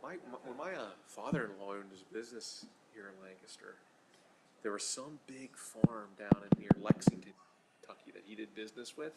When my father-in-law owned his business here in Lancaster, there was some big farm down in near Lexington, Kentucky that he did business with.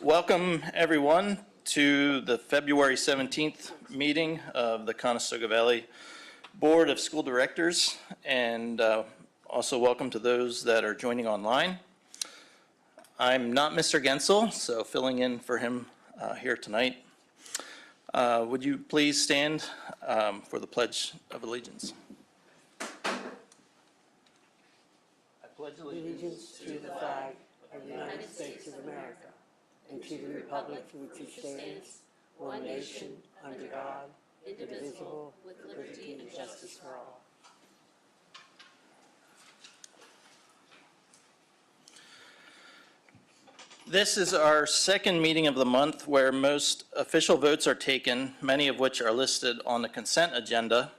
Welcome, everyone, to the February 17th meeting of the Conestoga Valley Board of School Directors, and also welcome to those that are joining online. I'm not Mr. Gensel, so filling in for him here tonight. Would you please stand for the Pledge of Allegiance? I pledge Allegiance to the flag of the United States of America and to the republic for which it stands, one nation, under God, indivisible, with liberty and justice for all. This is our second meeting of the month where most official votes are taken, many of which are listed on the consent agenda,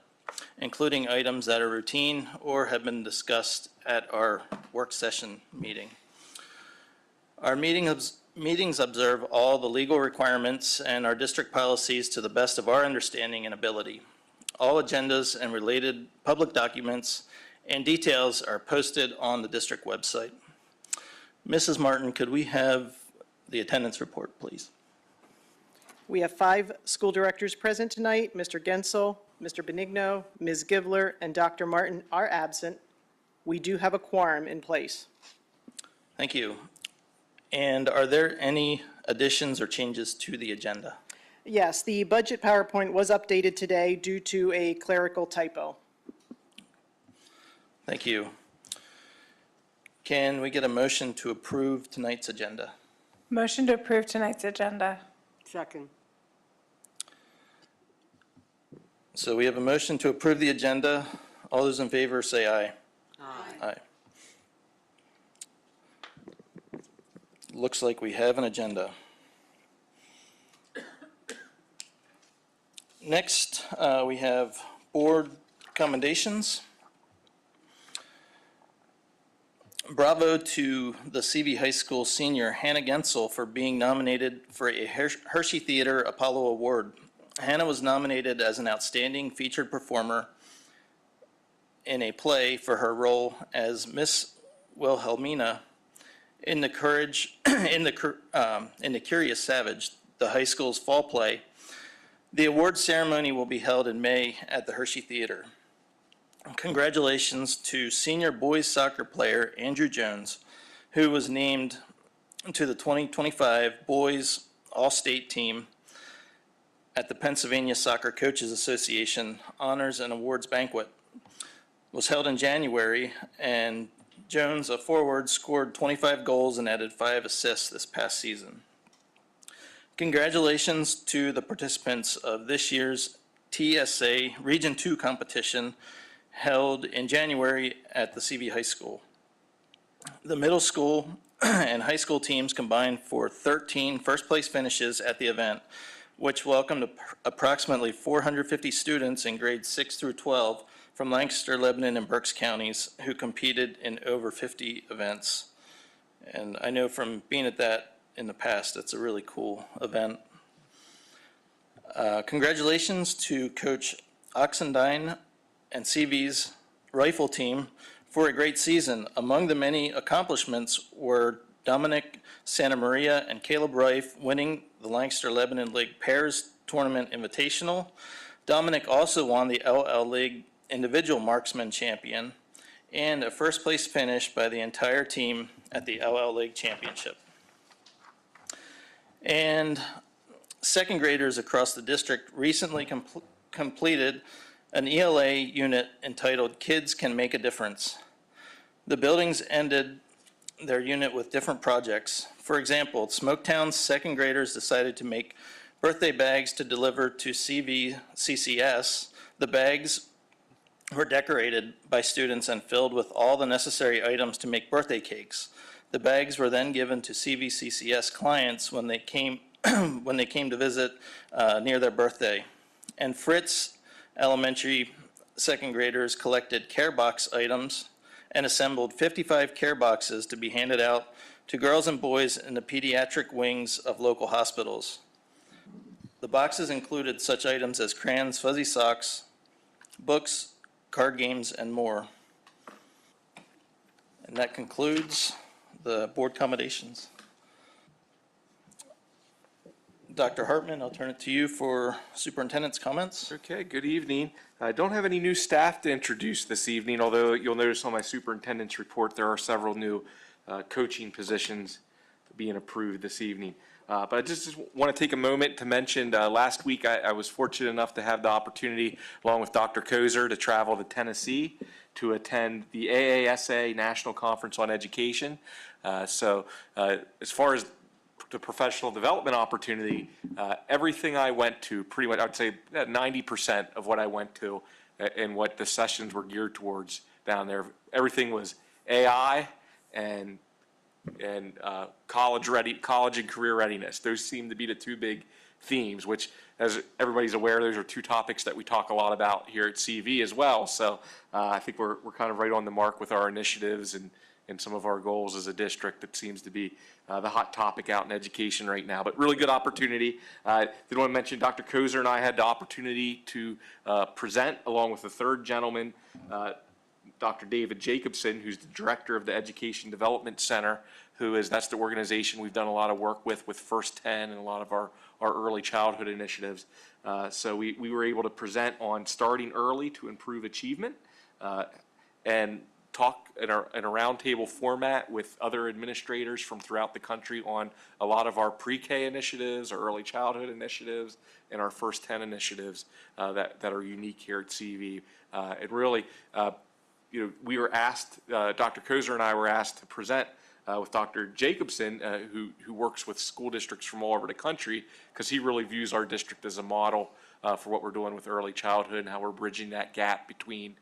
including items that are routine or have been discussed at our work session meeting. Our meetings observe all the legal requirements and our district policies to the best of our understanding and ability. All agendas and related public documents and details are posted on the district website. Mrs. Martin, could we have the attendance report, please? We have 5 school directors present tonight. Mr. Gensel, Mr. Benigno, Ms. Givler, and Dr. Martin are absent. We do have a quorum in place. Thank you. And are there any additions or changes to the agenda? Yes, the budget PowerPoint was updated today due to a clerical typo. Thank you. Can we get a motion to approve tonight's agenda? Motion to approve tonight's agenda. Second. So we have a motion to approve the agenda. All those in favor say aye. Aye. Aye. Looks like we have an agenda. Next, we have board commendations. Bravo to the CV High School senior Hannah Gensel for being nominated for a Hershey Theater Apollo Award. Hannah was nominated as an outstanding featured performer in a play for her role as Miss Wilhelmina in the Curious Savage, the high school's fall play. The award ceremony will be held in May at the Hershey Theater. Congratulations to senior boys soccer player Andrew Jones, who was named to the 2025 Boys All-State Team at the Pennsylvania Soccer Coaches Association Honors and Awards Banquet. It was held in January, and Jones, a forward, scored 25 goals and added 5 assists this past season. Congratulations to the participants of this year's TSA Region 2 competition held in January at the CV High School. The middle school and high school teams combined for 13 first-place finishes at the event, which welcomed approximately 450 students in grades 6 through 12 from Lancaster, Lebanon, and Berks counties who competed in over 50 events. And I know from being at that in the past, it's a really cool event. Congratulations to Coach Oxendine and CV's rifle team for a great season. Among the many accomplishments were Dominic Santamaria and Caleb Reif winning the Lancaster Lebanon League Pairs Tournament Invitational. Dominic also won the LL League Individual Marksman Champion and a first place finish by the entire team at the LL League Championship. And second graders across the district recently completed an ELA unit entitled Kids Can Make a Difference. The buildings ended their unit with different projects. For example, Smoketown's second graders decided to make birthday bags to deliver to CVCCS. The bags were decorated by students and filled with all the necessary items to make birthday cakes. The bags were then given to CVCCS clients when they came to visit near their birthday. And Fritz Elementary second graders collected care box items and assembled 55 care boxes to be handed out to girls and boys in the pediatric wings of local hospitals. The boxes included such items as crayons, fuzzy socks, books, card games, and more. And that concludes the board accommodations. Dr. Hartman, I'll turn it to you for superintendent's comments. Okay, good evening. I don't have any new staff to introduce this evening, although you'll notice on my superintendent's report, there are several new coaching positions being approved this evening. But I just want to take a moment to mention, last week I was fortunate enough to have the opportunity, along with Dr. Kozer, to travel to Tennessee to attend the AASA National Conference on Education. So as far as the professional development opportunity, everything I went to, pretty much, I would say 90% of what I went to and what the sessions were geared towards down there, everything was AI and college and career readiness. Those seem to be the two big themes, which, as everybody's aware, those are two topics that we talk a lot about here at CV as well. So I think we're kind of right on the mark with our initiatives and some of our goals as a district. That seems to be the hot topic out in education right now, but really good opportunity. Did want to mention Dr. Kozer and I had the opportunity to present along with the third gentleman, Dr. David Jacobson, who's the director of the Education Development Center, that's the organization we've done a lot of work with First 10 and a lot of our early childhood initiatives. So we were able to present on starting early to improve achievement, and talk in a roundtable format with other administrators from throughout the country on a lot of our pre-K initiatives, our early childhood initiatives, and our First 10 initiatives that are unique here at CV. And really, we were asked, Dr. Kozer and I were asked to present with Dr. Jacobson, who works with school districts from all over the country, because he really views our district as a model for what we're doing with early childhood and how we're bridging that gap between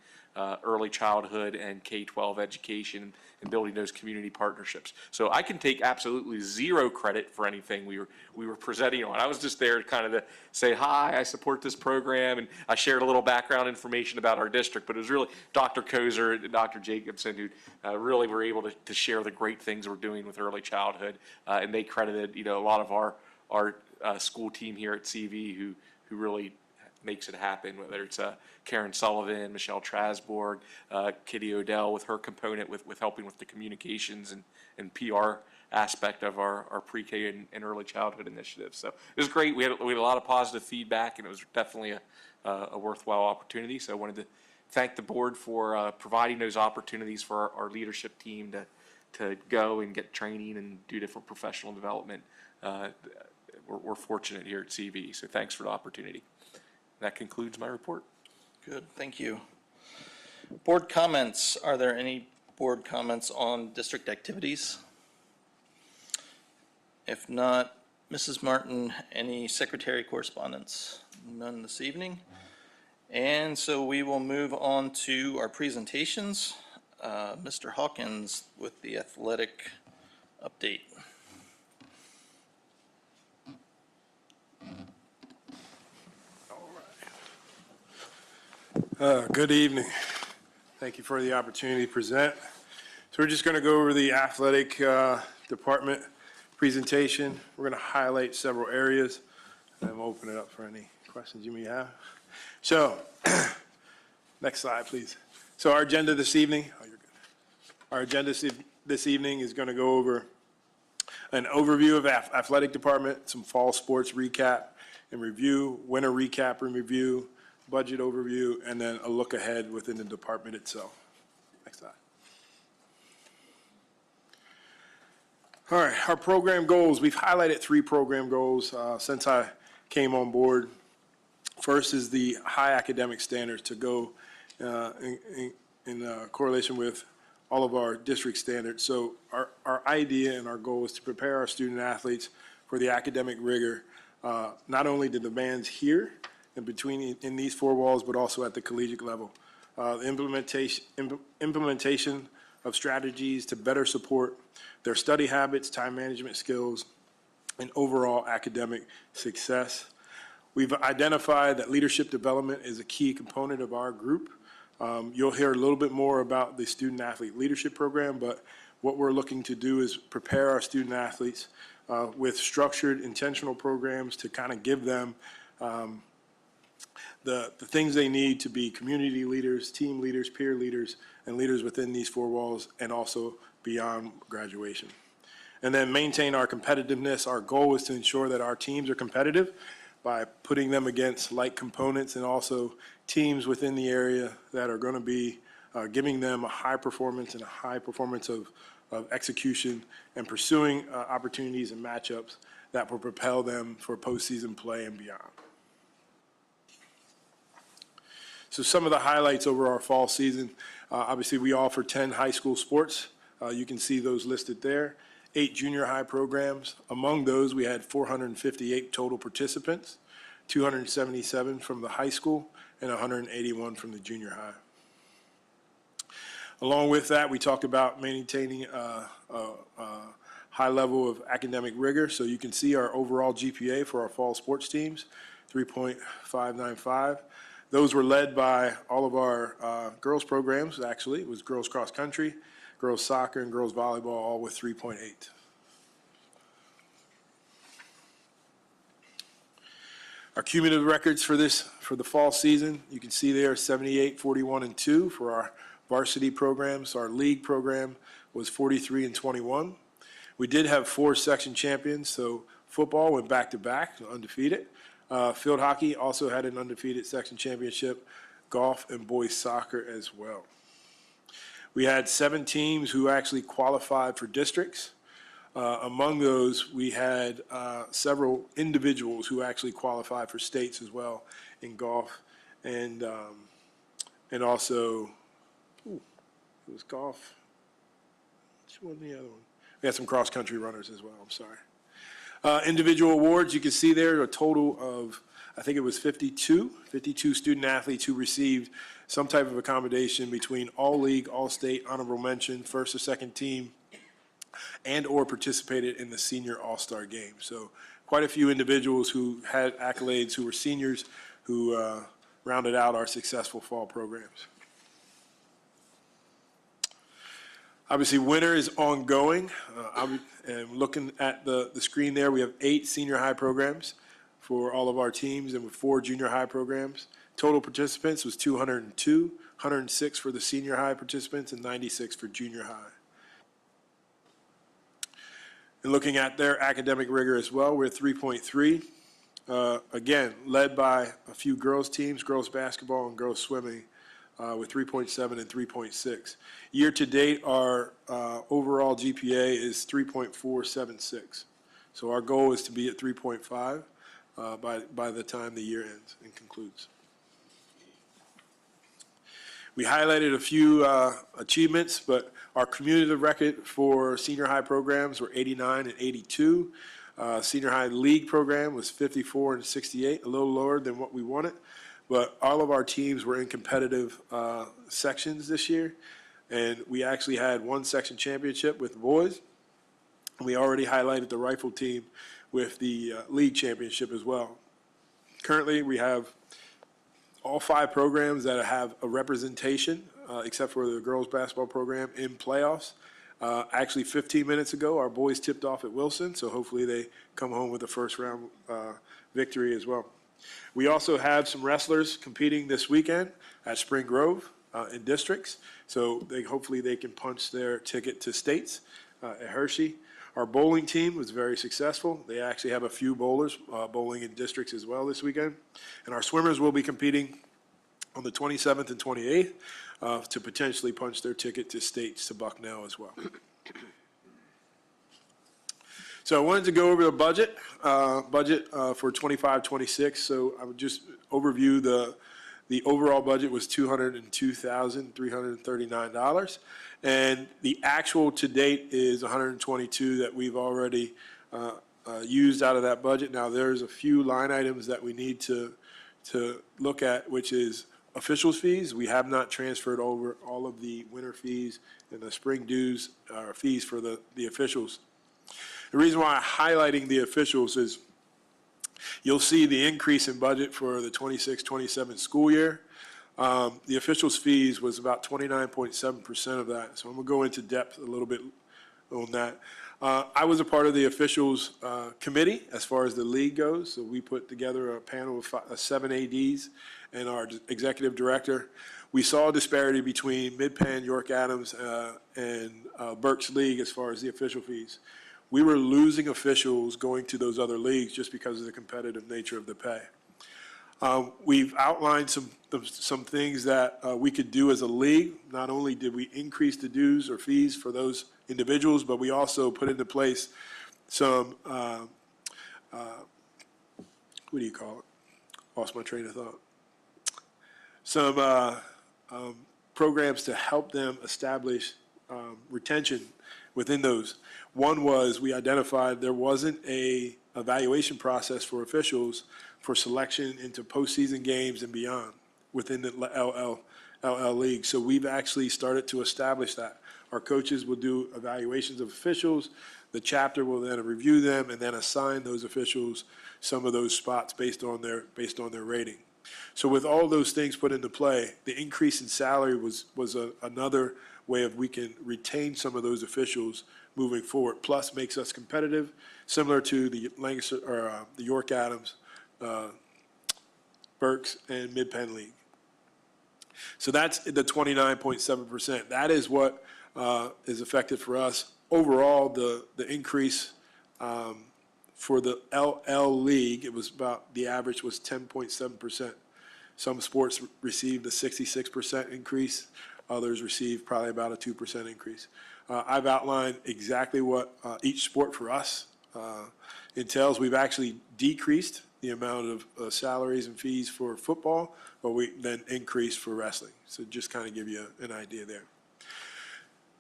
early childhood and K-12 education and building those community partnerships. So I can take absolutely zero credit for anything we were presenting on. I was just there kind of to say, hi, I support this program, and I shared a little background information about our district, but it was really Dr. Kozer and Dr. Jacobson who really were able to share the great things we're doing with early childhood, and they credited a lot of our school team here at CV who really makes it happen, whether it's Karen Sullivan, Michelle Trasborg, Kitty Odell with her component with helping with the communications and PR aspect of our pre-K and early childhood initiatives. So it was great. We had a lot of positive feedback, and it was definitely a worthwhile opportunity. So I wanted to thank the board for providing those opportunities for our leadership team to go and get training and do different professional development. We're fortunate here at CV, so thanks for the opportunity. That concludes my report. Good, thank you. Board comments. Are there any board comments on district activities? If not, Mrs. Martin, any secretary correspondence? None this evening. And so we will move on to our presentations. Mr. Hawkins with the athletic update. Good evening. Thank you for the opportunity to present. So we're just going to go over the athletic department presentation. We're going to highlight several areas, and we'll open it up for any questions you may have. So, next slide, please. So our agenda this evening, our agenda this evening is going to go over an overview of athletic department, some fall sports recap and review, winter recap and review, budget overview, and then a look ahead within the department itself. Next slide. All right, our program goals. We've highlighted 3 program goals since I came on board. First is the high academic standards to go in correlation with all of our district standards. So our idea and our goal is to prepare our student athletes for the academic rigor, not only the demands here, and in these 4 walls, but also at the collegiate level. Implementation of strategies to better support their study habits, time management skills, and overall academic success. We've identified that leadership development is a key component of our group. You'll hear a little bit more about the student athlete leadership program, but what we're looking to do is prepare our student athletes with structured, intentional programs to kind of give them the things they need to be community leaders, team leaders, peer leaders, and leaders within these 4 walls, and also beyond graduation. And then maintain our competitiveness. Our goal is to ensure that our teams are competitive by putting them against like components and also teams within the area that are going to be giving them a high performance and a high performance of execution and pursuing opportunities and matchups that will propel them for postseason play and beyond. So some of the highlights over our fall season, obviously we offer 10 high school sports. You can see those listed there. 8 junior high programs. Among those, we had 458 total participants, 277 from the high school and 181 from the junior high. Along with that, we talked about maintaining a high level of academic rigor. So you can see our overall GPA for our fall sports teams, 3.595. Those were led by all of our girls programs, actually. It was girls cross country, girls soccer, and girls volleyball, all with 3.8. Our cumulative records for the fall season, you can see there 78, 41, and 2 for our varsity programs. Our league program was 43 and 21. We did have 4 section champions, so football went back-to-back, undefeated. Field hockey also had an undefeated section championship, golf and boys soccer as well. We had 7 teams who actually qualified for districts. Among those, we had several individuals who actually qualified for states as well in golf, and also, it was golf. Which one the other one? We had some cross-country runners as well, I'm sorry. Individual awards, you can see there a total of, I think it was 52 student athletes who received some type of accommodation between all-league, all-state, honorable mention, first or second team, and or participated in the senior all-star game. So quite a few individuals who had accolades who were seniors who rounded out our successful fall programs. Obviously, winter is ongoing. And looking at the screen there, we have 8 senior high programs for all of our teams and with 4 junior high programs. Total participants was 202, 106 for the senior high participants and 96 for junior high. And looking at their academic rigor as well, we're at 3.3. Again, led by a few girls teams, girls basketball and girls swimming, with 3.7 and 3.6. Year to date, our overall GPA is 3.476. So our goal is to be at 3.5 by the time the year ends and concludes. We highlighted a few achievements, but our cumulative record for senior high programs were 89 and 82. Senior high league program was 54 and 68, a little lower than what we wanted. But all of our teams were in competitive sections this year, and we actually had 1 section championship with the boys. We already highlighted the rifle team with the league championship as well. Currently, we have all 5 programs that have a representation, except for the girls basketball program, in playoffs. Actually, 15 minutes ago, our boys tipped off at Wilson, so hopefully they come home with a first round victory as well. We also have some wrestlers competing this weekend at Spring Grove in districts, so hopefully they can punch their ticket to states at Hershey. Our bowling team was very successful. They actually have a few bowlers bowling in districts as well this weekend. And our swimmers will be competing on the 27th and 28th to potentially punch their ticket to states to Bucknell as well. So I wanted to go over the budget for 25-26. So I would just overview the overall budget was $202,339, and the actual to date is $122 that we've already used out of that budget. Now there's a few line items that we need to look at, which is officials fees. We have not transferred over all of the winter fees and the spring dues fees for the officials. The reason why I'm highlighting the officials is you'll see the increase in budget for the 26-27 school year. The officials fees was about 29.7% of that. So I'm gonna go into depth a little bit on that. I was a part of the officials committee as far as the league goes. So we put together a panel of 7 ADs and our executive director. We saw a disparity between Mid-Penn, York Adams, and Berks League as far as the official fees. we were losing officials going to those other leagues just because of the competitive nature of the pay. We've outlined some things that we could do as a league. Not only did we increase the dues or fees for those individuals, but we also put into place some, what do you call it? Lost my train of thought. Some programs to help them establish retention within those. One was we identified there wasn't a evaluation process for officials for selection into postseason games and beyond within the LL League. So we've actually started to establish that. Our coaches will do evaluations of officials. The chapter will then review them and then assign those officials some of those spots based on their rating. So with all those things put into play, the increase in salary was another way of we can retain some of those officials moving forward. Plus makes us competitive, similar to the Lancaster or the York Adams, Berks, and Mid-Penn League. So that's the 29.7%. That is what is effective for us. Overall, the increase for the LL League, it was about, the average was 10.7%. Some sports received a 66% increase. Others received probably about a 2% increase. I've outlined exactly what each sport for us entails. We've actually decreased the amount of salaries and fees for football, but we then increased for wrestling. So just kind of give you an idea there.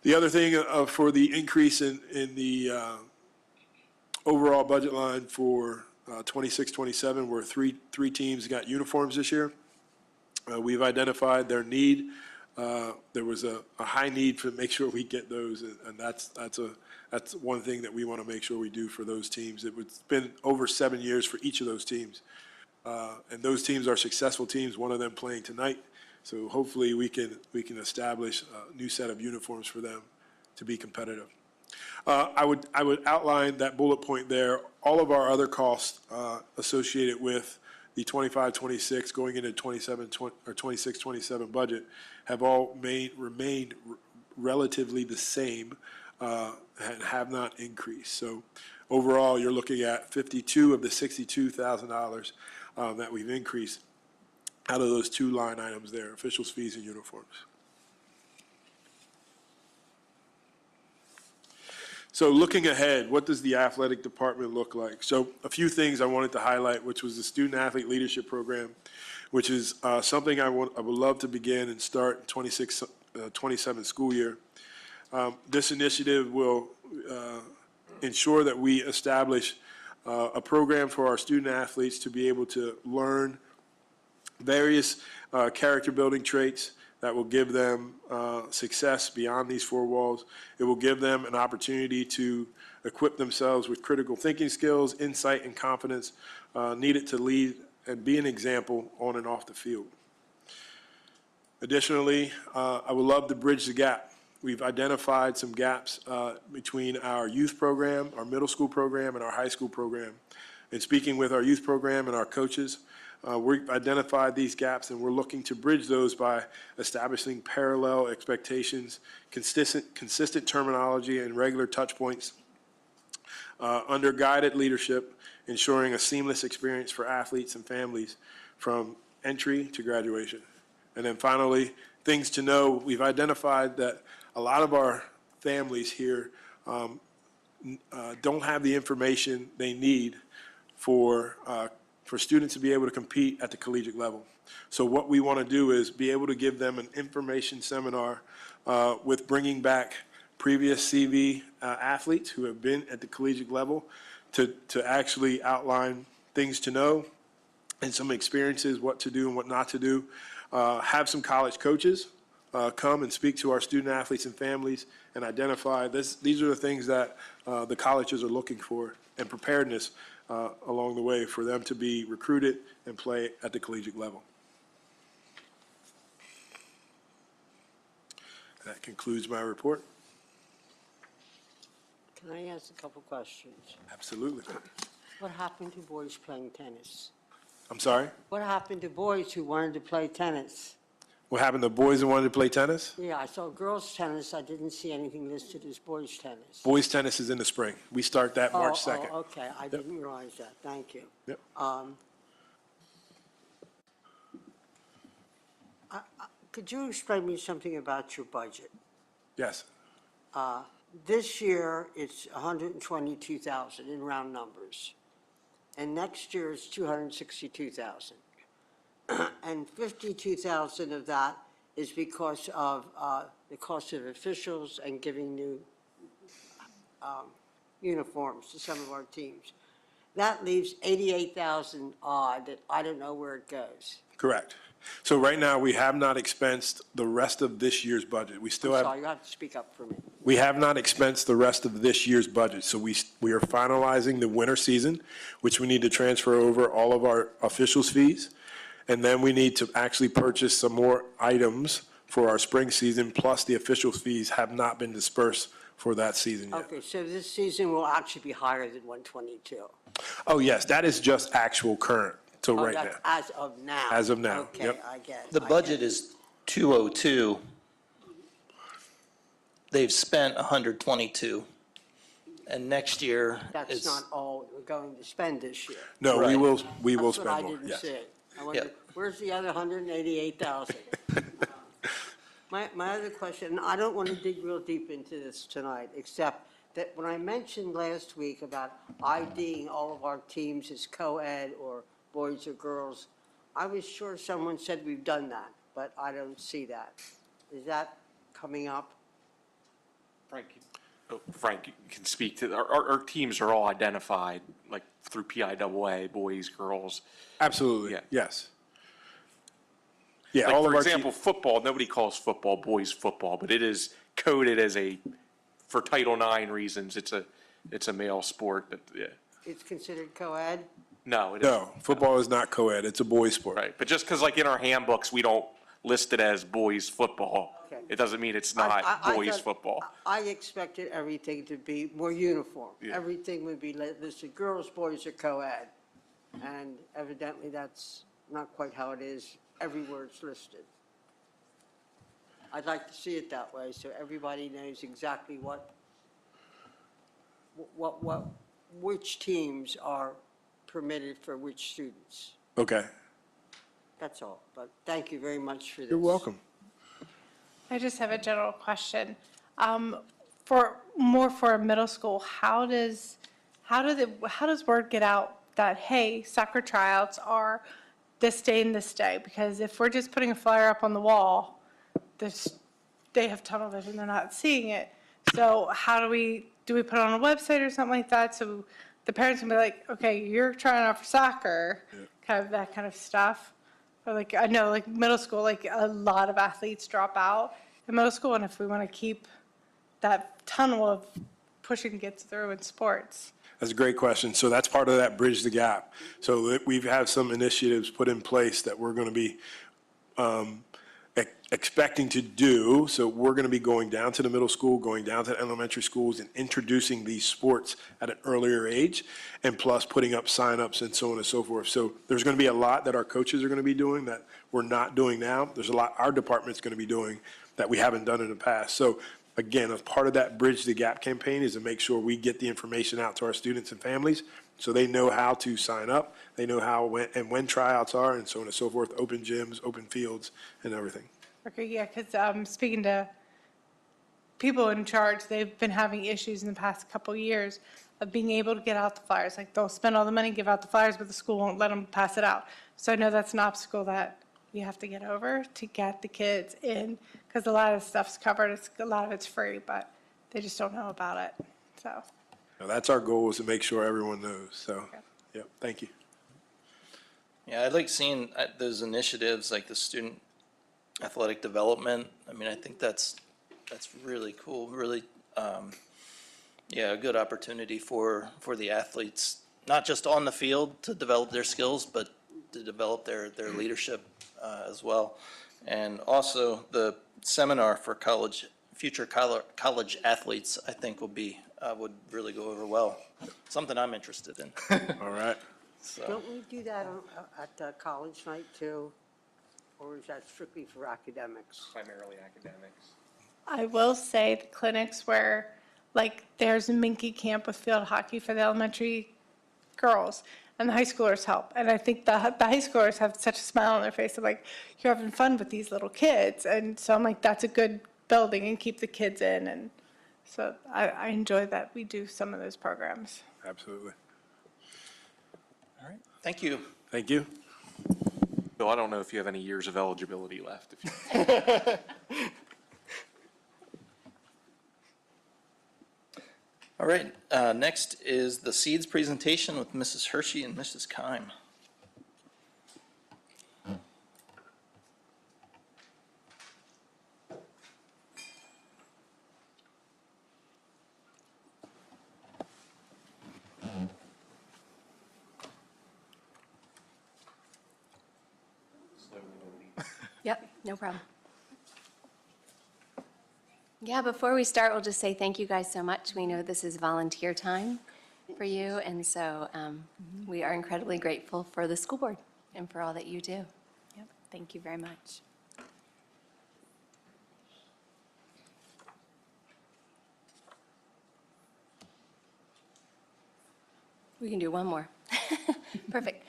The other thing for the increase in the overall budget line for 26-27, where three teams got uniforms this year. We've identified their need. There was a high need to make sure we get those, and that's one thing that we want to make sure we do for those teams. It's been over 7 years for each of those teams, and those teams are successful teams. One of them playing tonight, so hopefully we can establish a new set of uniforms for them to be competitive. I would outline that bullet point there. All of our other costs associated with the 25-26 going into 26-27 budget have all remained relatively the same and have not increased. So overall, you're looking at 52 of the $62,000 that we've increased out of those two line items there, officials' fees and uniforms. So looking ahead, what does the athletic department look like? So a few things I wanted to highlight, which was the Student Athlete Leadership Program, which is something I would love to begin and start in 26-27 school year. This initiative will ensure that we establish a program for our student athletes to be able to learn various character building traits that will give them success beyond these four walls. It will give them an opportunity to equip themselves with critical thinking skills, insight, and confidence needed to lead and be an example on and off the field. Additionally, I would love to bridge the gap. We've identified some gaps between our youth program, our middle school program, and our high school program. In speaking with our youth program and our coaches, we've identified these gaps, and we're looking to bridge those by establishing parallel expectations, consistent terminology, and regular touch points under guided leadership, ensuring a seamless experience for athletes and families from entry to graduation. And then finally, things to know. We've identified that a lot of our families here don't have the information they need for students to be able to compete at the collegiate level. So what we want to do is be able to give them an information seminar with bringing back previous CV athletes who have been at the collegiate level to actually outline things to know and some experiences, what to do and what not to do. Have some college coaches come and speak to our student athletes and families and identify these are the things that the colleges are looking for, and preparedness along the way for them to be recruited and play at the collegiate level. That concludes my report. Can I ask a couple questions? Absolutely. What happened to boys playing tennis? I'm sorry? What happened to boys who wanted to play tennis? What happened, the boys that wanted to play tennis? Yeah, I saw girls' tennis. I didn't see anything listed as boys' tennis. Boys tennis is in the spring. We start that March Oh, 2nd. okay, I didn't realize that. Thank you. Yep. Could you explain me something about your budget? Yes. This year, it's 122,000 in round numbers. And next year, it's 262,000. And 52,000 of that is because of the cost of officials and giving new uniforms to some of our teams. That leaves 88,000 odd that I don't know where it goes. Correct. So right now, we have not expensed the rest of this year's budget. We still I'm have, sorry, you have to speak up for me. we have not expensed the rest of this year's budget. So we are finalizing the winter season, which we need to transfer over all of our officials' fees. And then we need to actually purchase some more items for our spring season, plus the official fees have not been dispersed for that season yet. Okay, so this season will actually be higher than 122. Oh, yes, that is just actual current, so Oh, right that's now. as of now. As of now, Okay, yep. I get it. The I get budget it. is 202. They've spent 122. And next year, That's it's, not all we're going to spend this year. No, Right. we will That's what I spend more, didn't yes. see. I wondered, where's the other 188,000? My other question, and I don't want to dig real deep into this tonight, except that when I mentioned last week about IDing all of our teams as co-ed or boys or girls, I was sure someone said we've done that, but I don't see that. Is that coming up? Frank can speak to, our teams are all identified, like through PIAA, boys, girls. Absolutely, Yeah. yes. Yeah, Like, all of for our, example, football, nobody calls football boys football, but it is coded as for Title IX reasons, it's a male sport, but, yeah. It's considered co-ed? No, it isn't. no, football is not co-ed, it's a boys' sport. Right, but just because like in our handbooks, we don't list it as boys football, Okay. it doesn't mean it's I not boys thought- football. I expected everything to be more uniform. Yeah. Everything would be listed, girls, boys, or co-ed. And evidently, that's not quite how it is everywhere it's listed. I'd like to see it that way, so everybody knows exactly which teams are permitted for which students. Okay, That's all, but thank you very much for this. you're welcome. I just have a general question. For middle school, how does word get out that, hey, soccer tryouts are this day and this day? Because if we're just putting a flyer up on the wall, they have tunnel vision, they're not seeing it. So how do we put it on a website or something like that? So the parents can be like, okay, you're trying out for soccer, kind of that kind of stuff. Or like, I know like middle school, like a lot of athletes drop out in middle school. And if we want to keep that tunnel of pushing kids through in sports. That's a great question. So that's part of that bridge the gap. So we've had some initiatives put in place that we're going to be expecting to do. So we're going to be going down to the middle school, going down to the elementary schools and introducing these sports at an earlier age, and plus putting up signups and so on and so forth. So there's going to be a lot that our coaches are going to be doing that we're not doing now. There's a lot our department's going to be doing that we haven't done in the past. So again, as part of that Bridge the Gap campaign is to make sure we get the information out to our students and families so they know how to sign up, they know how, when tryouts are, and so on and so forth, open gyms, open fields, and everything. Okay, yeah, because speaking to people in charge, they've been having issues in the past couple years of being able to get out the flyers. Like they'll spend all the money, give out the flyers, but the school won't let them pass it out. So I know that's an obstacle that we have to get over to get the kids in, because a lot of stuff's covered, a lot of it's free, but they just don't know about it, so. Now, that's our goal, is to make sure everyone knows. So, yeah, thank you. yeah, I like seeing those initiatives like the student athletic development. I mean, I think that's really cool, really, yeah, a good opportunity for the athletes, not just on the field to develop their skills, but to develop their leadership as well. And also the seminar for future college athletes, I think would really go over well. Something I'm interested in. All right. So, Don't we do that at college night too? or is that strictly for academics? Primarily academics. I will say the clinics where, like, there's a Minky camp with field hockey for the elementary girls, and the high schoolers help. And I think the high schoolers have such a smile on their face. I'm like, you're having fun with these little kids. And so I'm like, that's a good building and keep the kids in. And so I enjoy that we do some of those programs. Absolutely. All right, thank you. Thank you. Bill, I don't know if you have any years of eligibility left. If you All right, next is the seeds presentation with Mrs. Hershey and Mrs. Kime. Yep, no problem. Yeah, before we start, we'll just say thank you guys so much. We know this is volunteer time for you, and so we are incredibly grateful for the school board and for all that you do. Yep, thank you very much. We can do one more. Perfect.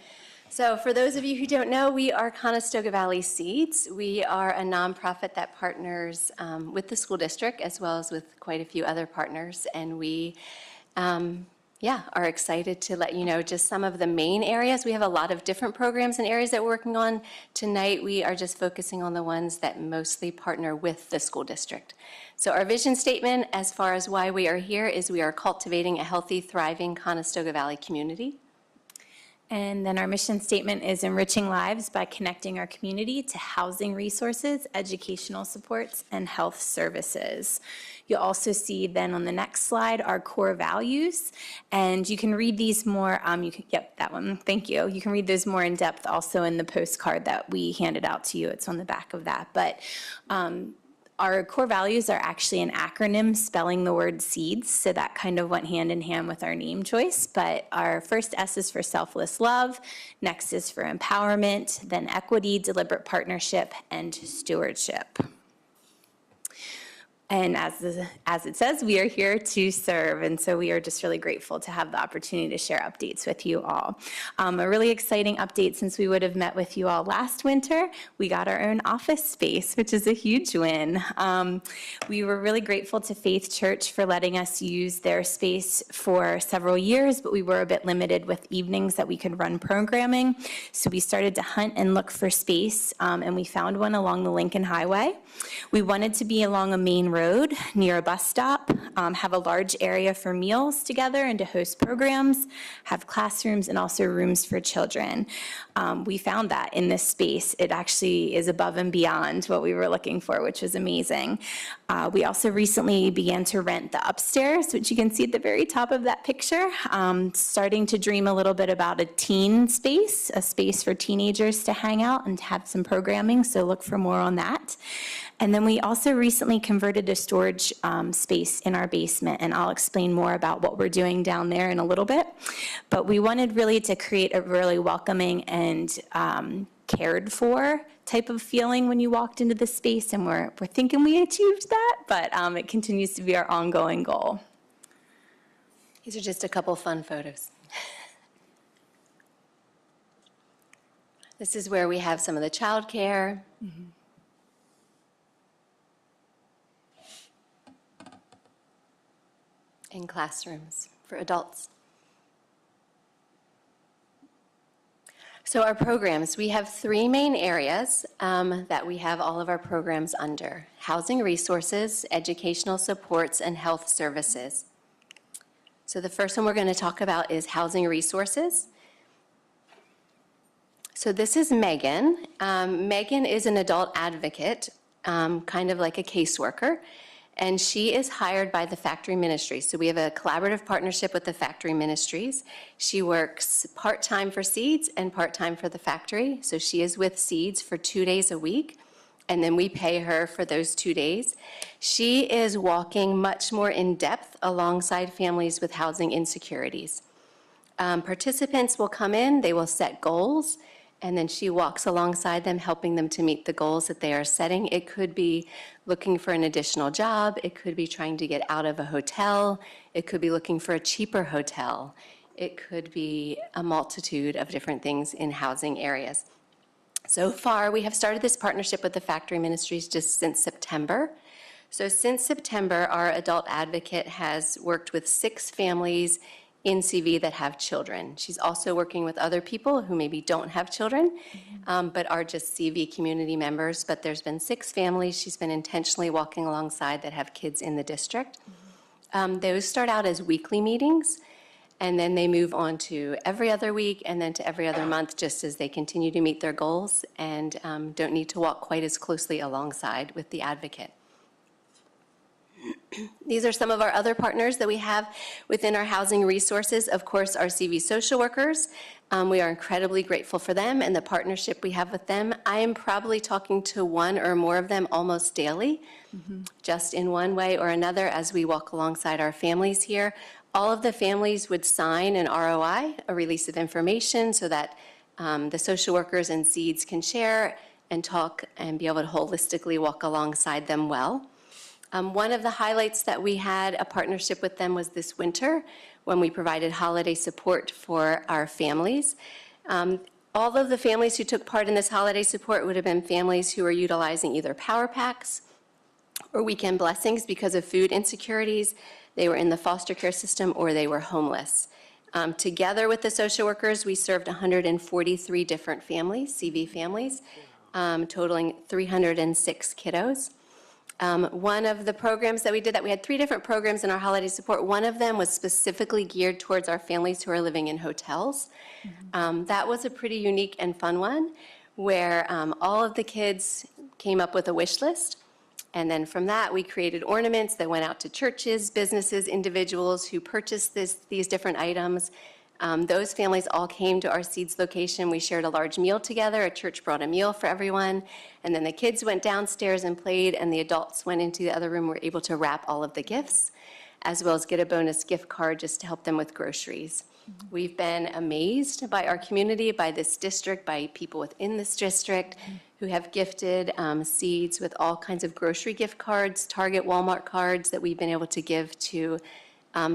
So for those of you who don't know, we are Conestoga Valley Seeds. We are a nonprofit that partners with the school district as well as with quite a few other partners. And we, are excited to let you know just some of the main areas. We have a lot of different programs and areas that we're working on. Tonight, we are just focusing on the ones that mostly partner with the school district. So our vision statement, as far as why we are here, is we are cultivating a healthy, thriving Conestoga Valley community. And then our mission statement is enriching lives by connecting our community to housing resources, educational supports, and health services. You'll also see then on the next slide our core values, and you can read these more, yep, that one, thank you. You can read those more in depth also in the postcard that we handed out to you. It's on the back of that. But our core values are actually an acronym spelling the word seeds, so that kind of went hand in hand with our name choice. But our first S is for selfless love, next is for empowerment, then equity, deliberate partnership, and stewardship. And as it says, we are here to serve, and so we are just really grateful to have the opportunity to share updates with you all. A really exciting update since we would have met with you all last winter, we got our own office space, which is a huge win. We were really grateful to Faith Church for letting us use their space for several years, but we were a bit limited with evenings that we could run programming. So we started to hunt and look for space, and we found one along the Lincoln Highway. We wanted to be along a main road near a bus stop, have a large area for meals together and to host programs, have classrooms and also rooms for children. We found that in this space. It actually is above and beyond what we were looking for, which was amazing. We also recently began to rent the upstairs, which you can see at the very top of that picture, starting to dream a little bit about a teen space, a space for teenagers to hang out and have some programming, so look for more on that. And then we also recently converted a storage space in our basement, and I'll explain more about what we're doing down there in a little bit. But we wanted really to create a really welcoming and cared for type of feeling when you walked into the space, and we're thinking we achieved that, but it continues to be our ongoing goal. These are just a couple fun photos. This is where we have some of the childcare. Mm-hmm. In classrooms for adults. So our programs, we have three main areas that we have all of our programs under: housing resources, educational supports, and health services. So the first one we're going to talk about is housing resources. So this is Megan. Megan is an adult advocate, kind of like a caseworker. And she is hired by the Factory Ministries. So we have a collaborative partnership with the Factory Ministries. She works part-time for Seeds and part-time for the Factory. So she is with Seeds for 2 days a week, and then we pay her for those 2 days. She is walking much more in depth alongside families with housing insecurities. Participants will come in, they will set goals, and then she walks alongside them, helping them to meet the goals that they are setting. It could be looking for an additional job. It could be trying to get out of a hotel. It could be looking for a cheaper hotel. It could be a multitude of different things in housing areas. So far, we have started this partnership with the Factory Ministries just since September. So since September, our adult advocate has worked with 6 families in CV that have children. She's also working with other people who maybe don't have children, but are just CV community members. But there's been 6 families she's been intentionally walking alongside that have kids in the district. Those start out as weekly meetings, and then they move on to every other week and then to every other month, just as they continue to meet their goals and don't need to walk quite as closely alongside with the advocate. These are some of our other partners that we have within our housing resources. Of course, our CV social workers. We are incredibly grateful for them and the partnership we have with them. I am probably talking to one or more of them almost daily, just in one way or another as we walk alongside our families here. All of the families would sign an ROI, a release of information, so that the social workers and SEEDS can share and talk and be able to holistically walk alongside them well. One of the highlights that we had a partnership with them was this winter when we provided holiday support for our families. All of the families who took part in this holiday support would have been families who were utilizing either power packs or weekend blessings because of food insecurities. They were in the foster care system or they were homeless. Together with the social workers, we served 143 different families, CV families, totaling 306 kiddos. One of the programs that we did, we had 3 different programs in our holiday support. One of them was specifically geared towards our families who are living in hotels. That was a pretty unique and fun one, where all of the kids came up with a wish list. And then from that, we created ornaments that went out to churches, businesses, individuals who purchased these different items. Those families all came to our SEEDS location. We shared a large meal together. A church brought a meal for everyone. And then the kids went downstairs and played, and the adults went into the other room, were able to wrap all of the gifts, as well as get a bonus gift card just to help them with groceries. We've been amazed by our community, by this district, by people within this district who have gifted SEEDS with all kinds of grocery gift cards, Target, Walmart cards that we've been able to give to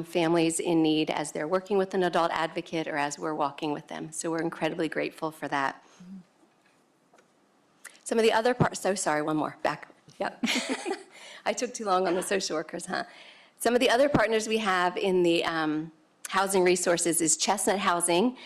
families in need as they're working with an adult advocate or as we're walking with them. So we're incredibly grateful for that. Some of the other parts, so sorry, one more, back, yep. I took too long on the social workers, huh? Some of the other partners we have in the housing resources is Chestnut Housing.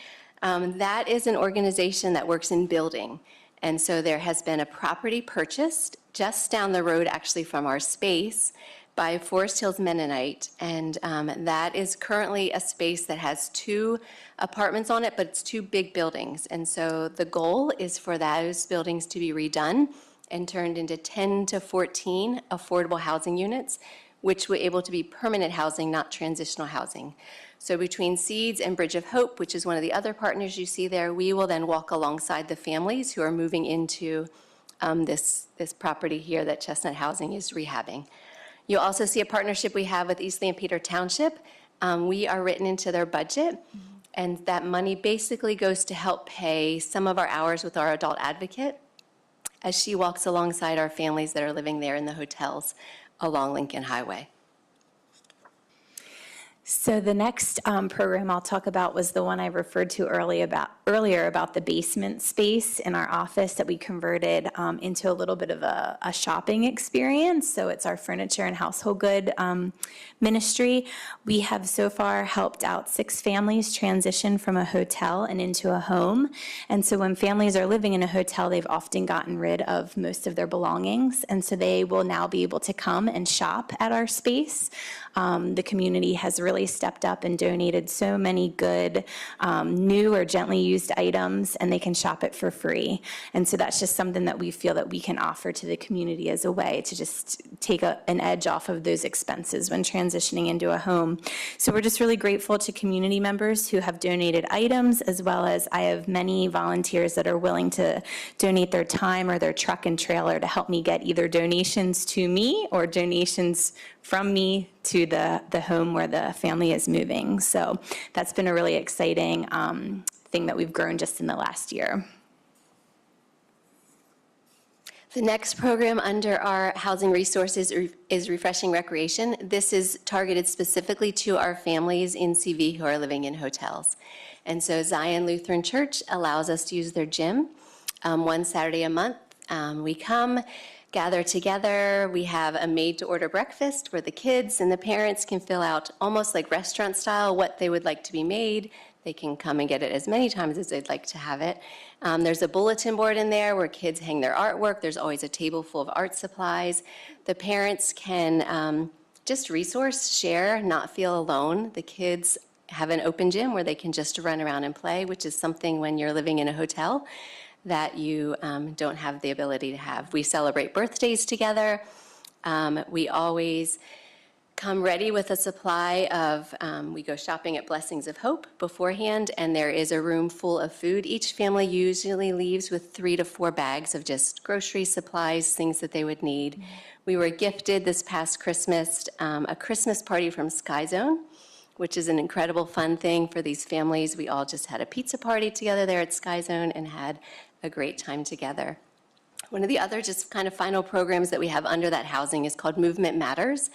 That is an organization that works in building. And so there has been a property purchased just down the road actually from our space by Forest Hills Mennonite, and that is currently a space that has 2 apartments on it, but it's 2 big buildings. And so the goal is for those buildings to be redone and turned into 10 to 14 affordable housing units, which were able to be permanent housing, not transitional housing. So between SEEDS and Bridge of Hope, which is one of the other partners you see there, we will then walk alongside the families who are moving into this property here that Chestnut Housing is rehabbing. You'll also see a partnership we have with East Lampeter Township. We are written into their budget, and that money basically goes to help pay some of our hours with our adult advocate as she walks alongside our families that are living there in the hotels along Lincoln Highway. So the next program I'll talk about was the one I referred to earlier about the basement space in our office that we converted into a little bit of a shopping experience. So it's our furniture and household good ministry. We have so far helped out 6 families transition from a hotel and into a home. And so when families are living in a hotel, they've often gotten rid of most of their belongings. And so they will now be able to come and shop at our space. The community has really stepped up and donated so many good new or gently used items, and they can shop it for free. And so that's just something that we feel that we can offer to the community as a way to just take an edge off of those expenses when transitioning into a home. So we're just really grateful to community members who have donated items, as well as I have many volunteers that are willing to donate their time or their truck and trailer to help me get either donations to me or donations from me to the home where the family is moving. So that's been a really exciting thing that we've grown just in the last year. The next program under our housing resources is Refreshing Recreation. This is targeted specifically to our families in CV who are living in hotels. And so Zion Lutheran Church allows us to use their gym one Saturday a month. We come, gather together. We have a made-to-order breakfast where the kids and the parents can fill out almost like restaurant style what they would like to be made. They can come and get it as many times as they'd like to have it. There's a bulletin board in there where kids hang their artwork. There's always a table full of art supplies. The parents can just resource, share, not feel alone. The kids have an open gym where they can just run around and play, which is something when you're living in a hotel that you don't have the ability to have. We celebrate birthdays together. We always come ready with a supply of, we go shopping at Blessings of Hope beforehand, and there is a room full of food. Each family usually leaves with 3 to 4 bags of just grocery supplies, things that they would need. We were gifted this past Christmas a Christmas party from Sky Zone, which is an incredible fun thing for these families. We all just had a pizza party together there at Sky Zone and had a great time together. One of the other just kind of final programs that we have under that housing is called Movement Matters.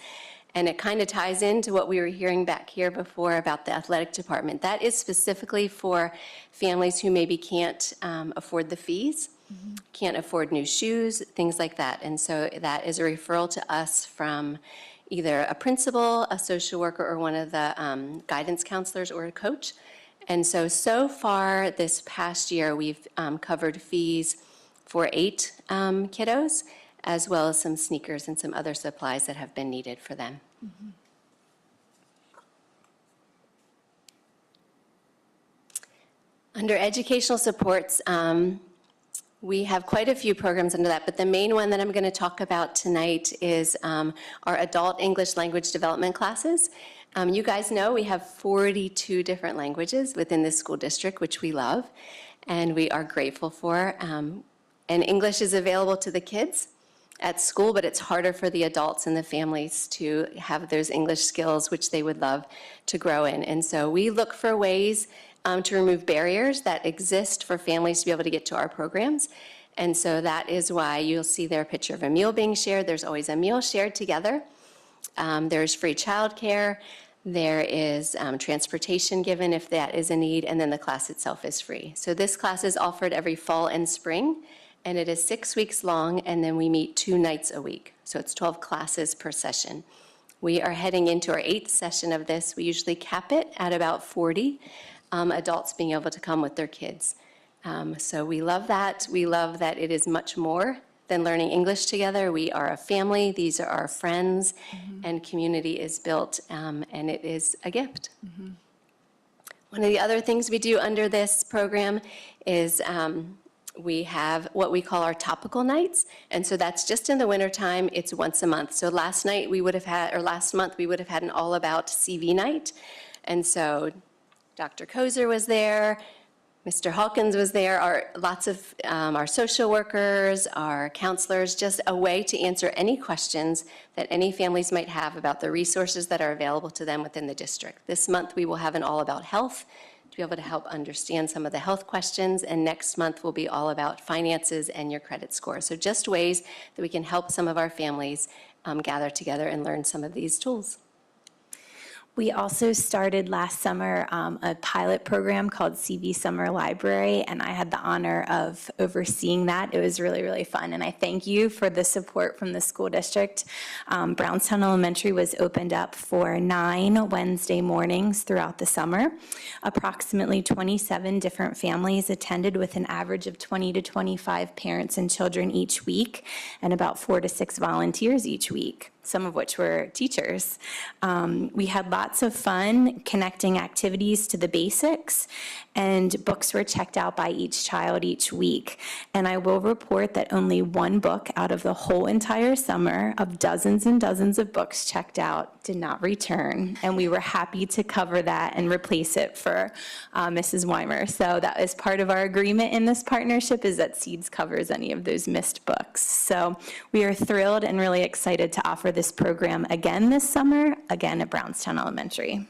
And it kind of ties into what we were hearing back here before about the athletic department. That is specifically for families who maybe can't afford the fees, can't afford new shoes, things like that. And so that is a referral to us from either a principal, a social worker, or one of the guidance counselors or a coach. And so far this past year, we've covered fees for 8 kiddos, as well as some sneakers and some other supplies that have been needed for them. Under educational supports, we have quite a few programs under that, but the main one that I'm going to talk about tonight is our adult English language development classes. You guys know we have 42 different languages within this school district, which we love and we are grateful for. And English is available to the kids at school, but it's harder for the adults and the families to have those English skills, which they would love to grow in. And so we look for ways to remove barriers that exist for families to be able to get to our programs. And so that is why you'll see there a picture of a meal being shared. There's always a meal shared together. There's free childcare. There is transportation given if that is a need, and then the class itself is free. So this class is offered every fall and spring, and it is 6 weeks long, and then we meet 2 nights a week. So it's 12 classes per session. We are heading into our 8th session of this. We usually cap it at about 40 adults being able to come with their kids. So we love that. We love that it is much more than learning English together. We are a family. These are our friends, and community is built, and it is a gift. One of the other things we do under this program is we have what we call our topical nights, and so that's just in the wintertime. It's once a month. So last month we would have had an all about CV night, and so Dr. Kozer was there, Mr. Hawkins was there, lots of our social workers, our counselors, just a way to answer any questions that any families might have about the resources that are available to them within the district. This month we will have an all about health to be able to help understand some of the health questions, and next month will be all about finances and your credit score. So just ways that we can help some of our families gather together and learn some of these tools. We also started last summer a pilot program called CV Summer Library, and I had the honor of overseeing that. It was really, really fun, and I thank you for the support from the school district. Brownstown Elementary was opened up for 9 Wednesday mornings throughout the summer. Approximately 27 different families attended with an average of 20 to 25 parents and children each week, and about 4 to 6 volunteers each week, some of which were teachers. We had lots of fun connecting activities to the basics, and books were checked out by each child each week. And I will report that only 1 book out of the whole entire summer of dozens and dozens of books checked out did not return. And we were happy to cover that and replace it for Mrs. Weimer. So that is part of our agreement in this partnership, is that Seeds covers any of those missed books. So we are thrilled and really excited to offer this program again this summer, again at Brownstown Elementary.